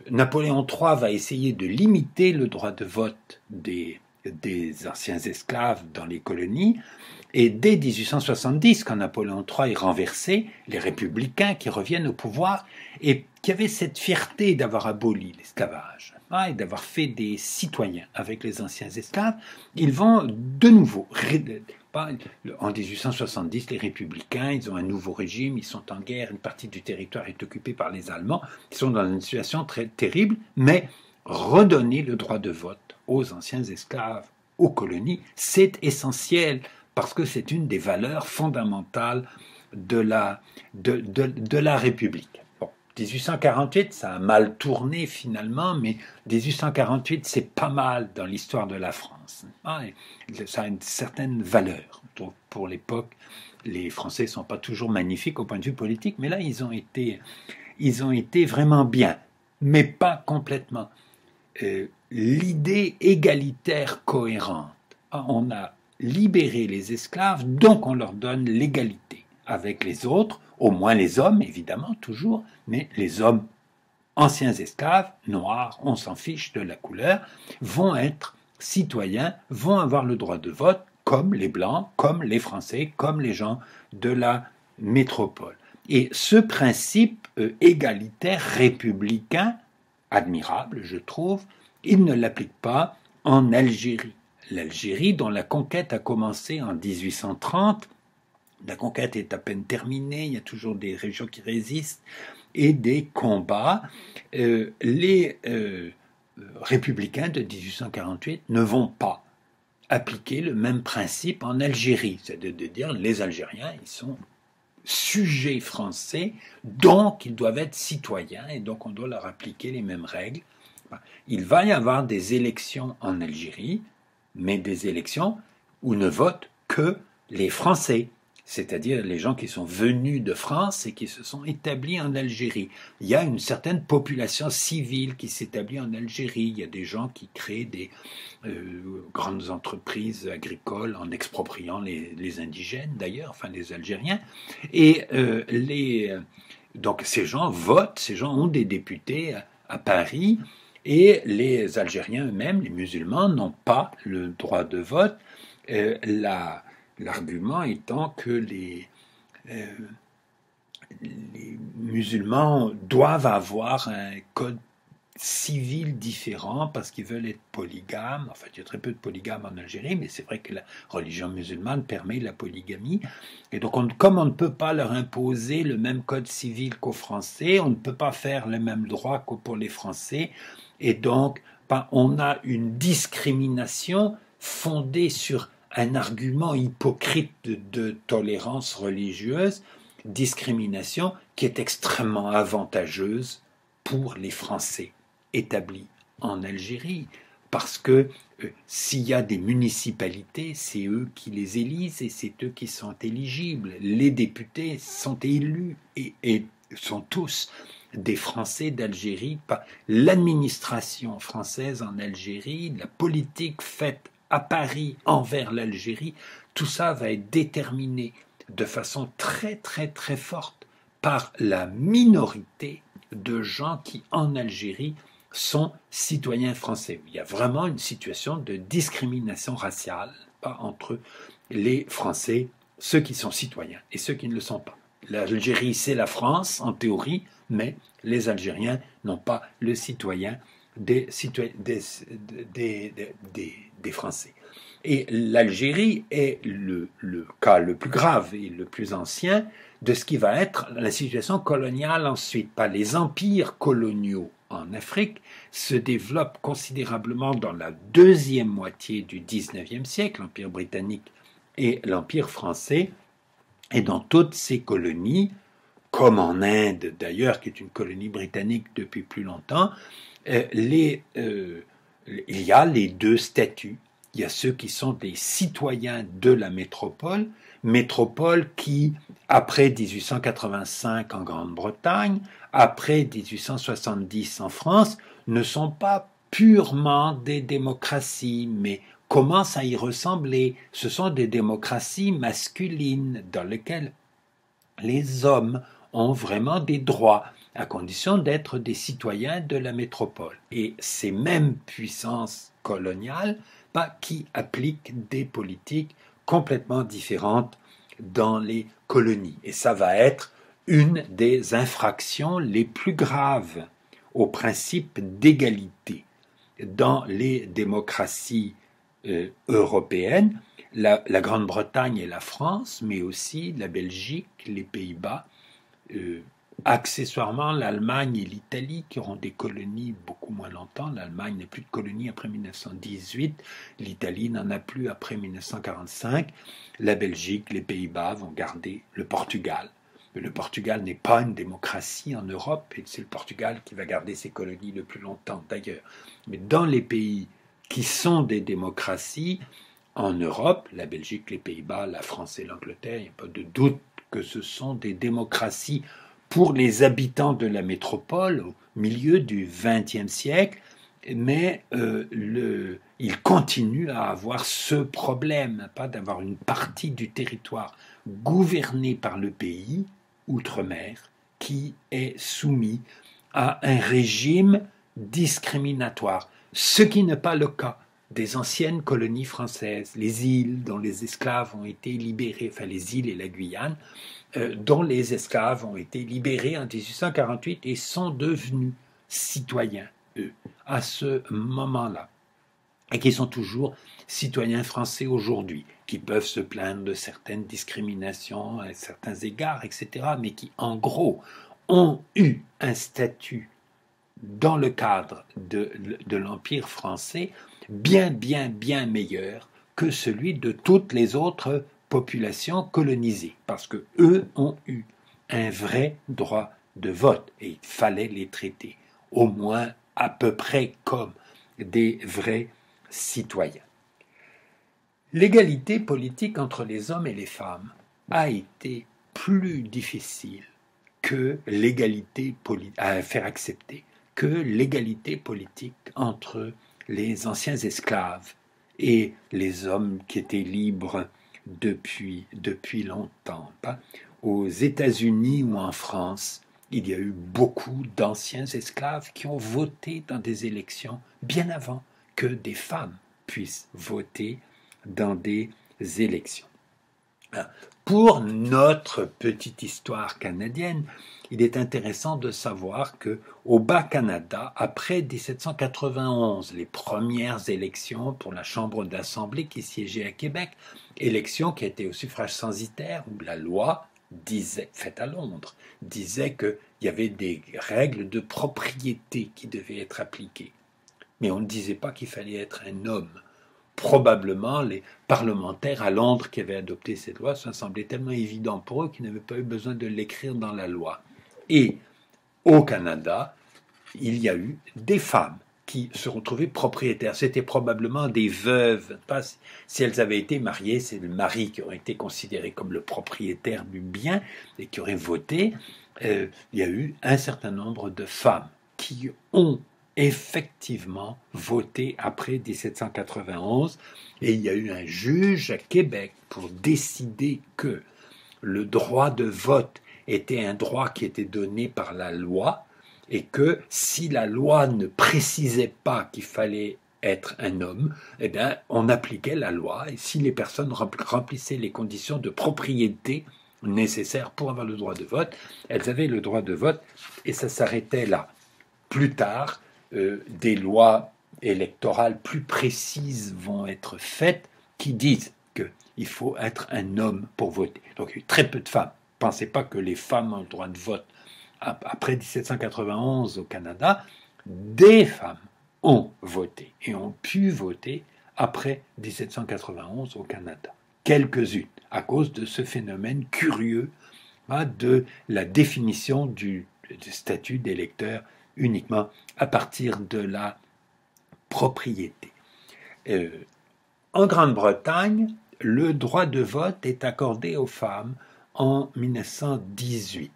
Napoléon III va essayer de limiter le droit de vote des anciens esclaves dans les colonies. Et dès 1870, quand Napoléon III est renversé, les républicains qui reviennent au pouvoir et qui avaient cette fierté d'avoir aboli l'esclavage et d'avoir fait des citoyens avec les anciens esclaves, ils vont de nouveau, en 1870, les républicains, ils ont un nouveau régime, ils sont en guerre, une partie du territoire est occupée par les Allemands, ils sont dans une situation très terrible, mais redonner le droit de vote aux anciens esclaves, aux colonies, c'est essentiel, parce que c'est une des valeurs fondamentales de la République. Bon, 1848, ça a mal tourné finalement, mais 1848, c'est pas mal dans l'histoire de la France. Ça a une certaine valeur. Donc, pour l'époque, les Français ne sont pas toujours magnifiques au point de vue politique, mais là, ils ont été vraiment bien, mais pas complètement. L'idée égalitaire cohérente, on a libérer les esclaves, donc on leur donne l'égalité avec les autres, au moins les hommes, évidemment, toujours, mais les hommes anciens esclaves, noirs, on s'en fiche de la couleur, vont être citoyens, vont avoir le droit de vote, comme les Blancs, comme les Français, comme les gens de la métropole. Et ce principe égalitaire républicain, admirable, je trouve, il ne l'applique pas en Algérie. L'Algérie, dont la conquête a commencé en 1830, la conquête est à peine terminée, il y a toujours des régions qui résistent et des combats. Les républicains de 1848 ne vont pas appliquer le même principe en Algérie, c'est de dire les Algériens, ils sont sujets français, donc ils doivent être citoyens et donc on doit leur appliquer les mêmes règles. Il va y avoir des élections en Algérie, mais des élections où ne votent que les Français, c'est-à-dire les gens qui sont venus de France et qui se sont établis en Algérie. Il y a une certaine population civile qui s'établit en Algérie. Il y a des gens qui créent des grandes entreprises agricoles en expropriant les indigènes, d'ailleurs, enfin les Algériens. Et donc ces gens votent, ces gens ont des députés à Paris. Et les Algériens eux-mêmes, les musulmans, n'ont pas le droit de vote, l'argument étant que les musulmans doivent avoir un code civil différent parce qu'ils veulent être polygames. Enfin, il y a très peu de polygames en Algérie, mais c'est vrai que la religion musulmane permet la polygamie. Et donc, comme on ne peut pas leur imposer le même code civil qu'aux Français, on ne peut pas faire le même droit que pour les Français. Et donc, on a une discrimination fondée sur un argument hypocrite de tolérance religieuse, discrimination qui est extrêmement avantageuse pour les Français établis en Algérie. Parce que s'il y a des municipalités, c'est eux qui les élisent et c'est eux qui sont éligibles. Les députés sont élus et sont tous des Français d'Algérie. L'administration française en Algérie, la politique faite à Paris envers l'Algérie, tout ça va être déterminé de façon très très très forte par la minorité de gens qui en Algérie sont citoyens français. Il y a vraiment une situation de discrimination raciale entre les Français, ceux qui sont citoyens et ceux qui ne le sont pas. L'Algérie, c'est la France, en théorie, mais les Algériens n'ont pas le citoyen des Français. Et l'Algérie est le cas le plus grave et le plus ancien de ce qui va être la situation coloniale ensuite. Les empires coloniaux en Afrique se développent considérablement dans la deuxième moitié du XIXe siècle, l'Empire britannique et l'Empire français, et dans toutes ces colonies, comme en Inde d'ailleurs, qui est une colonie britannique depuis plus longtemps, il y a les deux statuts. Il y a ceux qui sont des citoyens de la métropole qui, après 1885 en Grande-Bretagne, après 1870 en France, ne sont pas purement des démocraties, mais commencent à y ressembler. Ce sont des démocraties masculines dans lesquelles les hommes ont vraiment des droits, à condition d'être des citoyens de la métropole. Et ces mêmes puissances coloniales qui appliquent des politiques complètement différentes dans les colonies. Et ça va être une des infractions les plus graves au principe d'égalité. Dans les démocraties européennes, la Grande-Bretagne et la France, mais aussi la Belgique, les Pays-Bas, accessoirement l'Allemagne et l'Italie qui auront des colonies beaucoup moins longtemps. L'Allemagne n'a plus de colonies après 1918, l'Italie n'en a plus après 1945, la Belgique, les Pays-Bas vont garder le Portugal. Mais le Portugal n'est pas une démocratie en Europe et c'est le Portugal qui va garder ses colonies le plus longtemps d'ailleurs. Mais dans les pays qui sont des démocraties en Europe, la Belgique, les Pays-Bas, la France et l'Angleterre, il n'y a pas de doute que ce sont des démocraties pour les habitants de la métropole au milieu du XXe siècle, mais ils continuent à avoir ce problème, pas d'avoir une partie du territoire gouvernée par le pays, outre-mer, qui est soumis à un régime discriminatoire, ce qui n'est pas le cas des anciennes colonies françaises, les îles dont les esclaves ont été libérés, enfin les îles et la Guyane, dont les esclaves ont été libérés en 1848 et sont devenus citoyens, eux, à ce moment-là, et qui sont toujours citoyens français aujourd'hui, qui peuvent se plaindre de certaines discriminations à certains égards, etc., mais qui, en gros, ont eu un statut dans le cadre de l'Empire français bien meilleur que celui de toutes les autres populations colonisées, parce que eux ont eu un vrai droit de vote et il fallait les traiter, au moins à peu près comme des vrais citoyens. L'égalité politique entre les hommes et les femmes a été plus difficile que l'égalité à faire accepter que l'égalité politique entre les anciens esclaves et les hommes qui étaient libres depuis longtemps. Aux États-Unis ou en France, il y a eu beaucoup d'anciens esclaves qui ont voté dans des élections bien avant que des femmes puissent voter dans des élections. Pour notre petite histoire canadienne, il est intéressant de savoir que au Bas-Canada, après 1791, les premières élections pour la Chambre d'Assemblée qui siégeait à Québec, élection qui était au suffrage censitaire, où la loi disait, faite à Londres, disait qu'il y avait des règles de propriété qui devaient être appliquées. Mais on ne disait pas qu'il fallait être un homme. Probablement, les parlementaires à Londres qui avaient adopté cette loi, ça semblait tellement évident pour eux qu'ils n'avaient pas eu besoin de l'écrire dans la loi. Et au Canada, il y a eu des femmes qui se retrouvaient propriétaires. C'était probablement des veuves. Si elles avaient été mariées, c'est le mari qui aurait été considéré comme le propriétaire du bien et qui aurait voté. Il y a eu un certain nombre de femmes qui ont effectivement voté après 1791 et il y a eu un juge à Québec pour décider que le droit de vote était un droit qui était donné par la loi et que si la loi ne précisait pas qu'il fallait être un homme, eh bien, on appliquait la loi et si les personnes remplissaient les conditions de propriété nécessaires pour avoir le droit de vote, elles avaient le droit de vote et ça s'arrêtait là. Plus tard, des lois électorales plus précises vont être faites qui disent qu'il faut être un homme pour voter. Donc il y a eu très peu de femmes. Ne pensez pas que les femmes ont le droit de vote après 1791 au Canada. Des femmes ont voté et ont pu voter après 1791 au Canada. Quelques-unes, à cause de ce phénomène curieux de la définition du statut d'électeur uniquement à partir de la propriété. En Grande-Bretagne, le droit de vote est accordé aux femmes en 1918.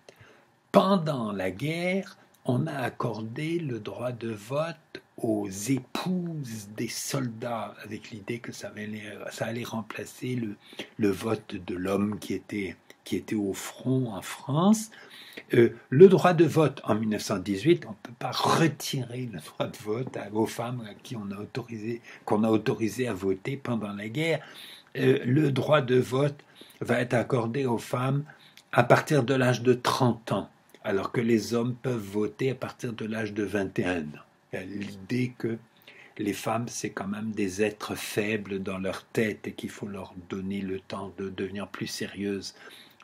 Pendant la guerre, on a accordé le droit de vote aux épouses des soldats, avec l'idée que ça allait remplacer le vote de l'homme qui était au front en France. Le droit de vote en 1918, on ne peut pas retirer le droit de vote aux femmes qu'on a autorisé à voter pendant la guerre. Le droit de vote va être accordé aux femmes à partir de l'âge de 30 ans, alors que les hommes peuvent voter à partir de l'âge de 21 ans. Il y a l'idée que les femmes, c'est quand même des êtres faibles dans leur tête et qu'il faut leur donner le temps de devenir plus sérieuses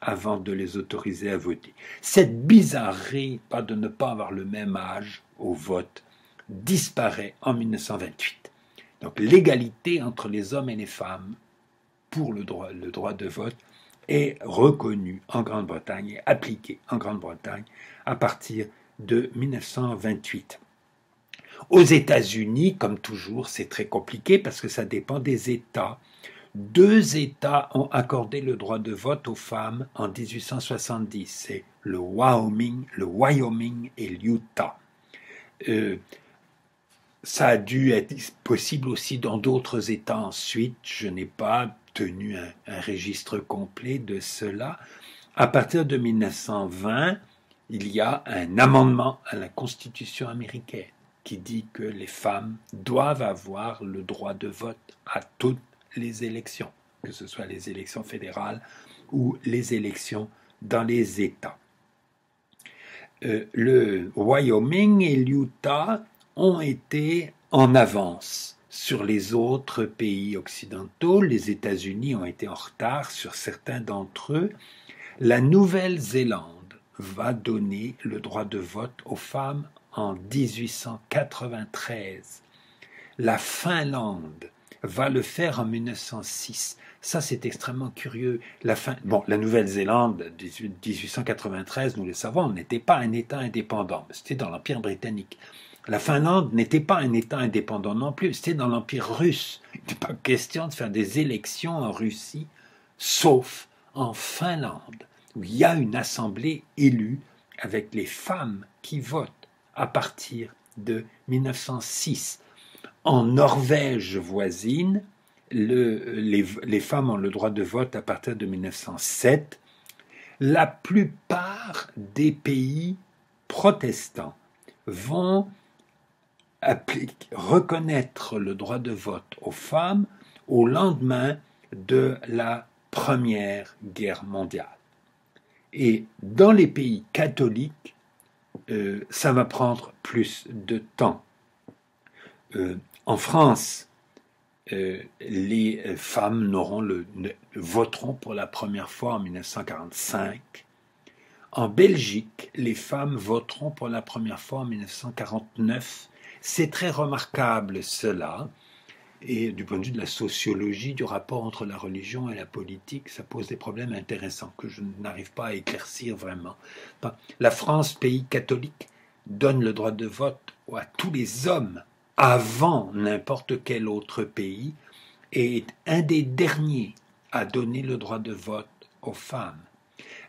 avant de les autoriser à voter. Cette bizarrerie de ne pas avoir le même âge au vote disparaît en 1928. Donc l'égalité entre les hommes et les femmes pour le droit de vote est reconnue en Grande-Bretagne et appliquée en Grande-Bretagne à partir de 1928. Aux États-Unis, comme toujours, c'est très compliqué parce que ça dépend des États. 2 États ont accordé le droit de vote aux femmes en 1870. C'est le Wyoming et l'Utah. Ça a dû être possible aussi dans d'autres États ensuite. Je n'ai pas tenu un registre complet de cela. À partir de 1920, il y a un amendement à la Constitution américaine qui dit que les femmes doivent avoir le droit de vote à toutes les élections, que ce soit les élections fédérales ou les élections dans les États. Le Wyoming et l'Utah ont été en avance sur les autres pays occidentaux. Les États-Unis ont été en retard sur certains d'entre eux. La Nouvelle-Zélande va donner le droit de vote aux femmes en 1893. La Finlande va le faire en 1906. Ça, c'est extrêmement curieux. La Nouvelle-Zélande, 1893, nous le savons, n'était pas un État indépendant. C'était dans l'Empire britannique. La Finlande n'était pas un État indépendant non plus. C'était dans l'Empire russe. Il n'était pas question de faire des élections en Russie, sauf en Finlande, où il y a une assemblée élue avec les femmes qui votent à partir de 1906. En Norvège voisine, les femmes ont le droit de vote à partir de 1907. La plupart des pays protestants vont reconnaître le droit de vote aux femmes au lendemain de la Première Guerre mondiale. Et dans les pays catholiques, ça va prendre plus de temps. En France, les femmes voteront pour la première fois en 1945. En Belgique, les femmes voteront pour la première fois en 1949. C'est très remarquable cela. Et du point de vue de la sociologie, du rapport entre la religion et la politique, ça pose des problèmes intéressants que je n'arrive pas à éclaircir vraiment. La France, pays catholique, donne le droit de vote à tous les hommes avant n'importe quel autre pays et est un des derniers à donner le droit de vote aux femmes.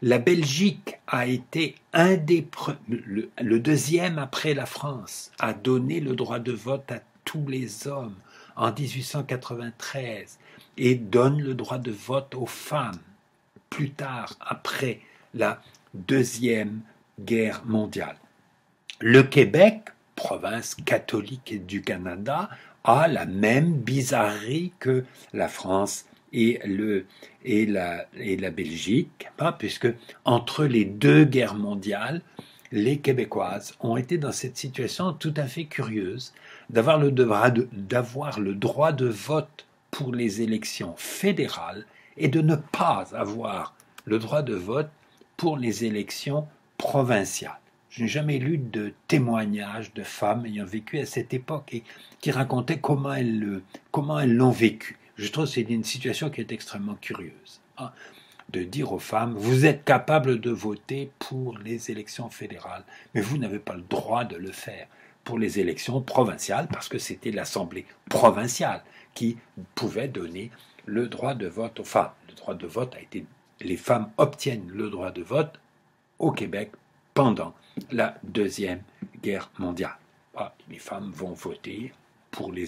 La Belgique a été le deuxième après la France à donner le droit de vote à tous les hommes en 1893 et donne le droit de vote aux femmes plus tard, après la Deuxième Guerre mondiale. Le Québec, province catholique du Canada, a la même bizarrerie que la France et la Belgique, puisque entre les 2 guerres mondiales, les Québécoises ont été dans cette situation tout à fait curieuse d'avoir le droit de vote pour les élections fédérales et de ne pas avoir le droit de vote pour les élections provinciales. Je n'ai jamais lu de témoignages de femmes ayant vécu à cette époque et qui racontaient comment elles l'ont vécu. Je trouve que c'est une situation qui est extrêmement curieuse. Hein, de dire aux femmes, vous êtes capables de voter pour les élections fédérales, mais vous n'avez pas le droit de le faire pour les élections provinciales, parce que c'était l'Assemblée provinciale qui pouvait donner le droit de vote aux femmes. Le droit de vote a été... Les femmes obtiennent le droit de vote au Québec pendant la Deuxième Guerre mondiale. Les femmes vont voter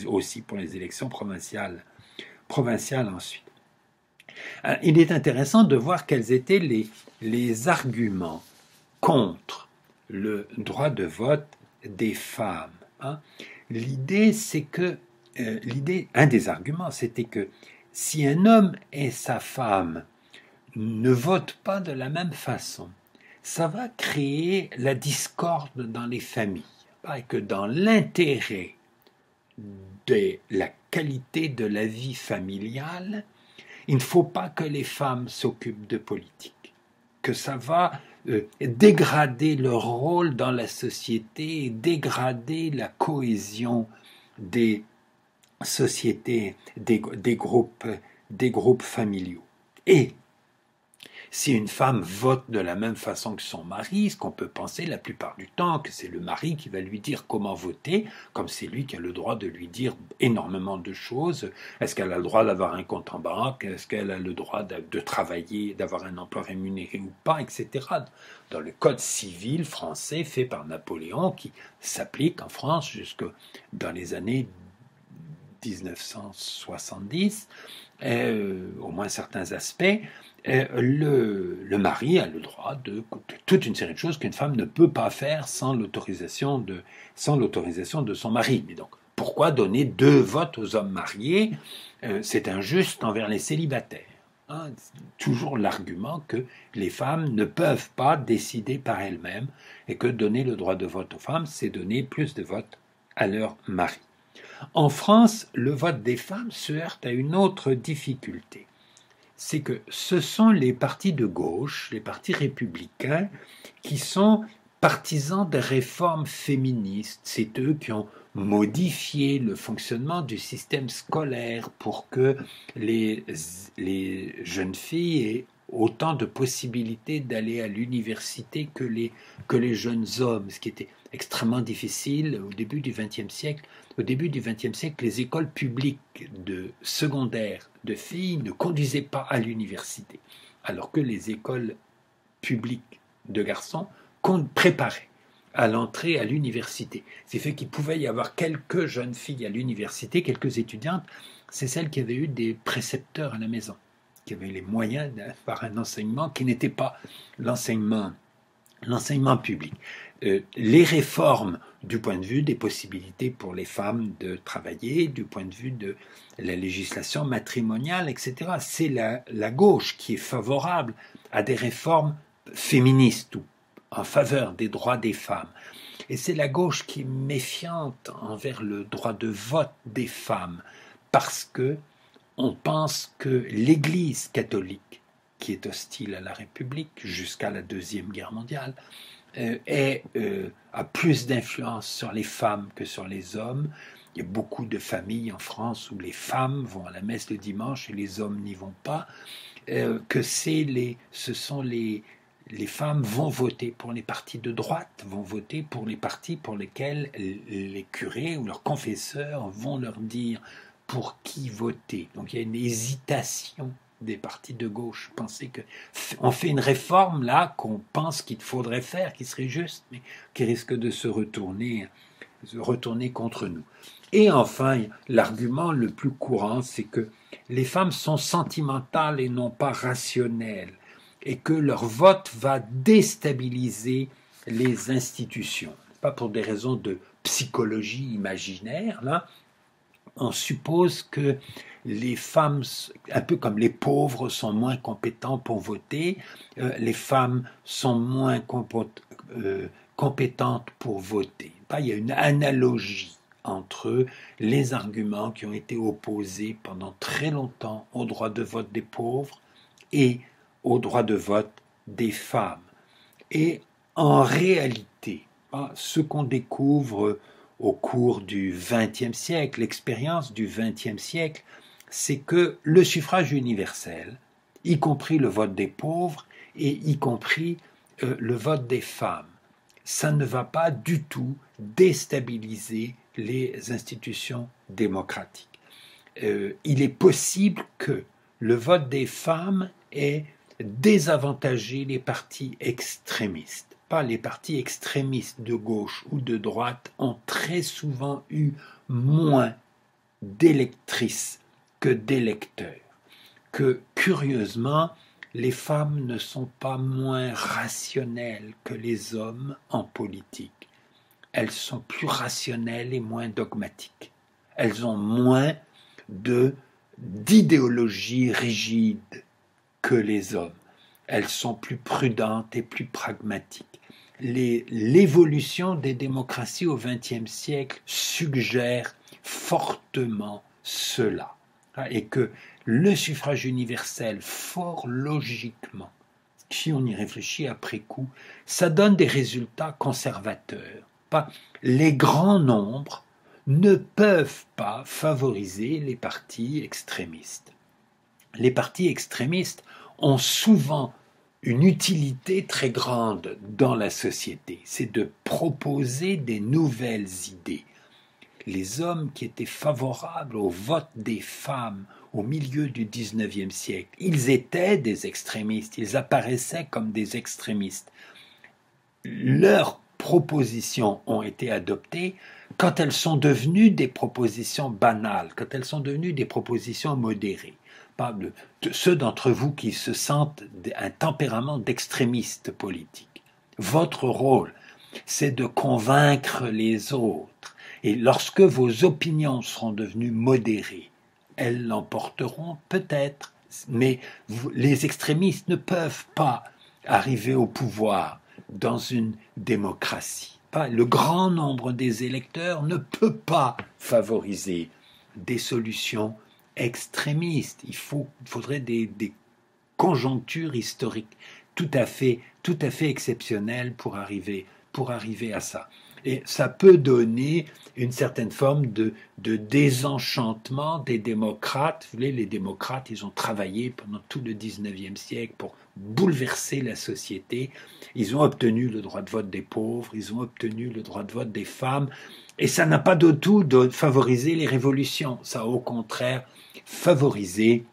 aussi pour les élections provinciales ensuite. Il est intéressant de voir quels étaient les arguments contre le droit de vote des femmes. L'idée, c'est que un des arguments, c'était que si un homme et sa femme ne votent pas de la même façon, ça va créer la discorde dans les familles, et que dans l'intérêt de la qualité de la vie familiale, il ne faut pas que les femmes s'occupent de politique, que ça va dégrader leur rôle dans la société et dégrader la cohésion des sociétés, des groupes familiaux. Et si une femme vote de la même façon que son mari, ce qu'on peut penser la plupart du temps, que c'est le mari qui va lui dire comment voter, comme c'est lui qui a le droit de lui dire énormément de choses. Est-ce qu'elle a le droit d'avoir un compte en banque? Est-ce qu'elle a le droit de travailler, d'avoir un emploi rémunéré ou pas, etc. Dans le code civil français fait par Napoléon, qui s'applique en France jusque dans les années 1970, au moins certains aspects, le mari a le droit de toute une série de choses qu'une femme ne peut pas faire sans l'autorisation de son mari. Mais donc, pourquoi donner 2 votes aux hommes mariés? C'est injuste envers les célibataires. Toujours l'argument que les femmes ne peuvent pas décider par elles-mêmes et que donner le droit de vote aux femmes, c'est donner plus de votes à leur mari. En France, le vote des femmes se heurte à une autre difficulté. C'est que ce sont les partis de gauche, les partis républicains, qui sont partisans des réformes féministes. C'est eux qui ont modifié le fonctionnement du système scolaire pour que les jeunes filles aient autant de possibilités d'aller à l'université que les jeunes hommes, ce qui était extrêmement difficile au début du XXe siècle. Au début du XXe siècle, les écoles publiques de secondaire de filles ne conduisaient pas à l'université, alors que les écoles publiques de garçons préparaient à l'entrée à l'université. C'est fait qu'il pouvait y avoir quelques jeunes filles à l'université, quelques étudiantes, c'est celles qui avaient eu des précepteurs à la maison, qui avaient les moyens d'avoir un enseignement qui n'était pas l'enseignement public. Les réformes du point de vue des possibilités pour les femmes de travailler, du point de vue de la législation matrimoniale, etc. C'est la gauche qui est favorable à des réformes féministes ou en faveur des droits des femmes. Et c'est la gauche qui est méfiante envers le droit de vote des femmes parce que on pense que l'Église catholique, qui est hostile à la République jusqu'à la Deuxième Guerre mondiale, a plus d'influence sur les femmes que sur les hommes. Il y a beaucoup de familles en France où les femmes vont à la messe le dimanche et les hommes n'y vont pas, que les femmes vont voter pour les partis de droite, vont voter pour les partis pour lesquels les curés ou leurs confesseurs vont leur dire pour qui voter. Donc il y a une hésitation des partis de gauche. Penser qu'on fait une réforme là qu'on pense qu'il faudrait faire, qui serait juste, mais qui risque de se retourner contre nous. Et enfin, l'argument le plus courant, c'est que les femmes sont sentimentales et non pas rationnelles, et que leur vote va déstabiliser les institutions. Pas pour des raisons de psychologie imaginaire, là. On suppose que les femmes, un peu comme les pauvres, sont moins compétents pour voter, les femmes sont moins compétentes pour voter. Il y a une analogie entre les arguments qui ont été opposés pendant très longtemps au droit de vote des pauvres et au droit de vote des femmes. Et en réalité, ce qu'on découvre au cours du XXe siècle, l'expérience du XXe siècle, c'est que le suffrage universel, y compris le vote des pauvres et y compris le vote des femmes, ça ne va pas du tout déstabiliser les institutions démocratiques. Il est possible que le vote des femmes ait désavantagé les partis extrémistes. Pas les partis extrémistes de gauche ou de droite ont très souvent eu moins d'électrices que d'électeurs. Que curieusement, les femmes ne sont pas moins rationnelles que les hommes en politique. Elles sont plus rationnelles et moins dogmatiques. Elles ont moins d'idéologie rigide que les hommes. Elles sont plus prudentes et plus pragmatiques. L'évolution des démocraties au XXe siècle suggère fortement cela. Et que le suffrage universel, fort logiquement, si on y réfléchit après coup, ça donne des résultats conservateurs. Les grands nombres ne peuvent pas favoriser les partis extrémistes. Les partis extrémistes ont souvent une utilité très grande dans la société, c'est de proposer des nouvelles idées. Les hommes qui étaient favorables au vote des femmes au milieu du XIXe siècle, ils étaient des extrémistes, ils apparaissaient comme des extrémistes. Leurs propositions ont été adoptées quand elles sont devenues des propositions banales, quand elles sont devenues des propositions modérées. Ceux d'entre vous qui se sentent un tempérament d'extrémiste politique. Votre rôle, c'est de convaincre les autres. Et lorsque vos opinions seront devenues modérées, elles l'emporteront peut-être. Mais les extrémistes ne peuvent pas arriver au pouvoir dans une démocratie. Le grand nombre des électeurs ne peut pas favoriser des solutions extrémistes. Il faudrait des conjonctures historiques tout à fait exceptionnelles pour arriver à ça. Et ça peut donner une certaine forme de désenchantement des démocrates. Vous voyez, les démocrates, ils ont travaillé pendant tout le XIXe siècle pour bouleverser la société. Ils ont obtenu le droit de vote des pauvres, ils ont obtenu le droit de vote des femmes. Et ça n'a pas du tout favorisé les révolutions. Ça a au contraire favorisé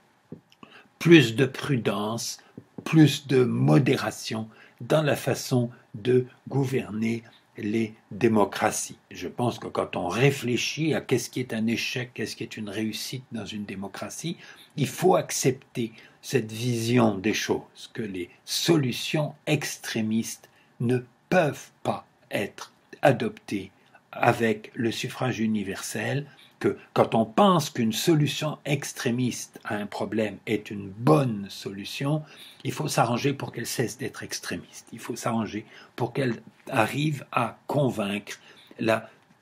plus de prudence, plus de modération dans la façon de gouverner les démocraties. Je pense que quand on réfléchit à qu'est-ce qui est un échec, qu'est-ce qui est une réussite dans une démocratie, il faut accepter cette vision des choses, que les solutions extrémistes ne peuvent pas être adoptées avec le suffrage universel, que quand on pense qu'une solution extrémiste à un problème est une bonne solution, il faut s'arranger pour qu'elle cesse d'être extrémiste. Il faut s'arranger pour qu'elle arrive à convaincre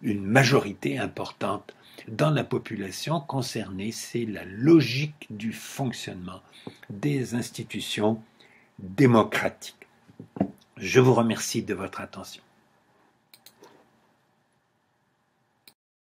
une majorité importante dans la population concernée. C'est la logique du fonctionnement des institutions démocratiques. Je vous remercie de votre attention.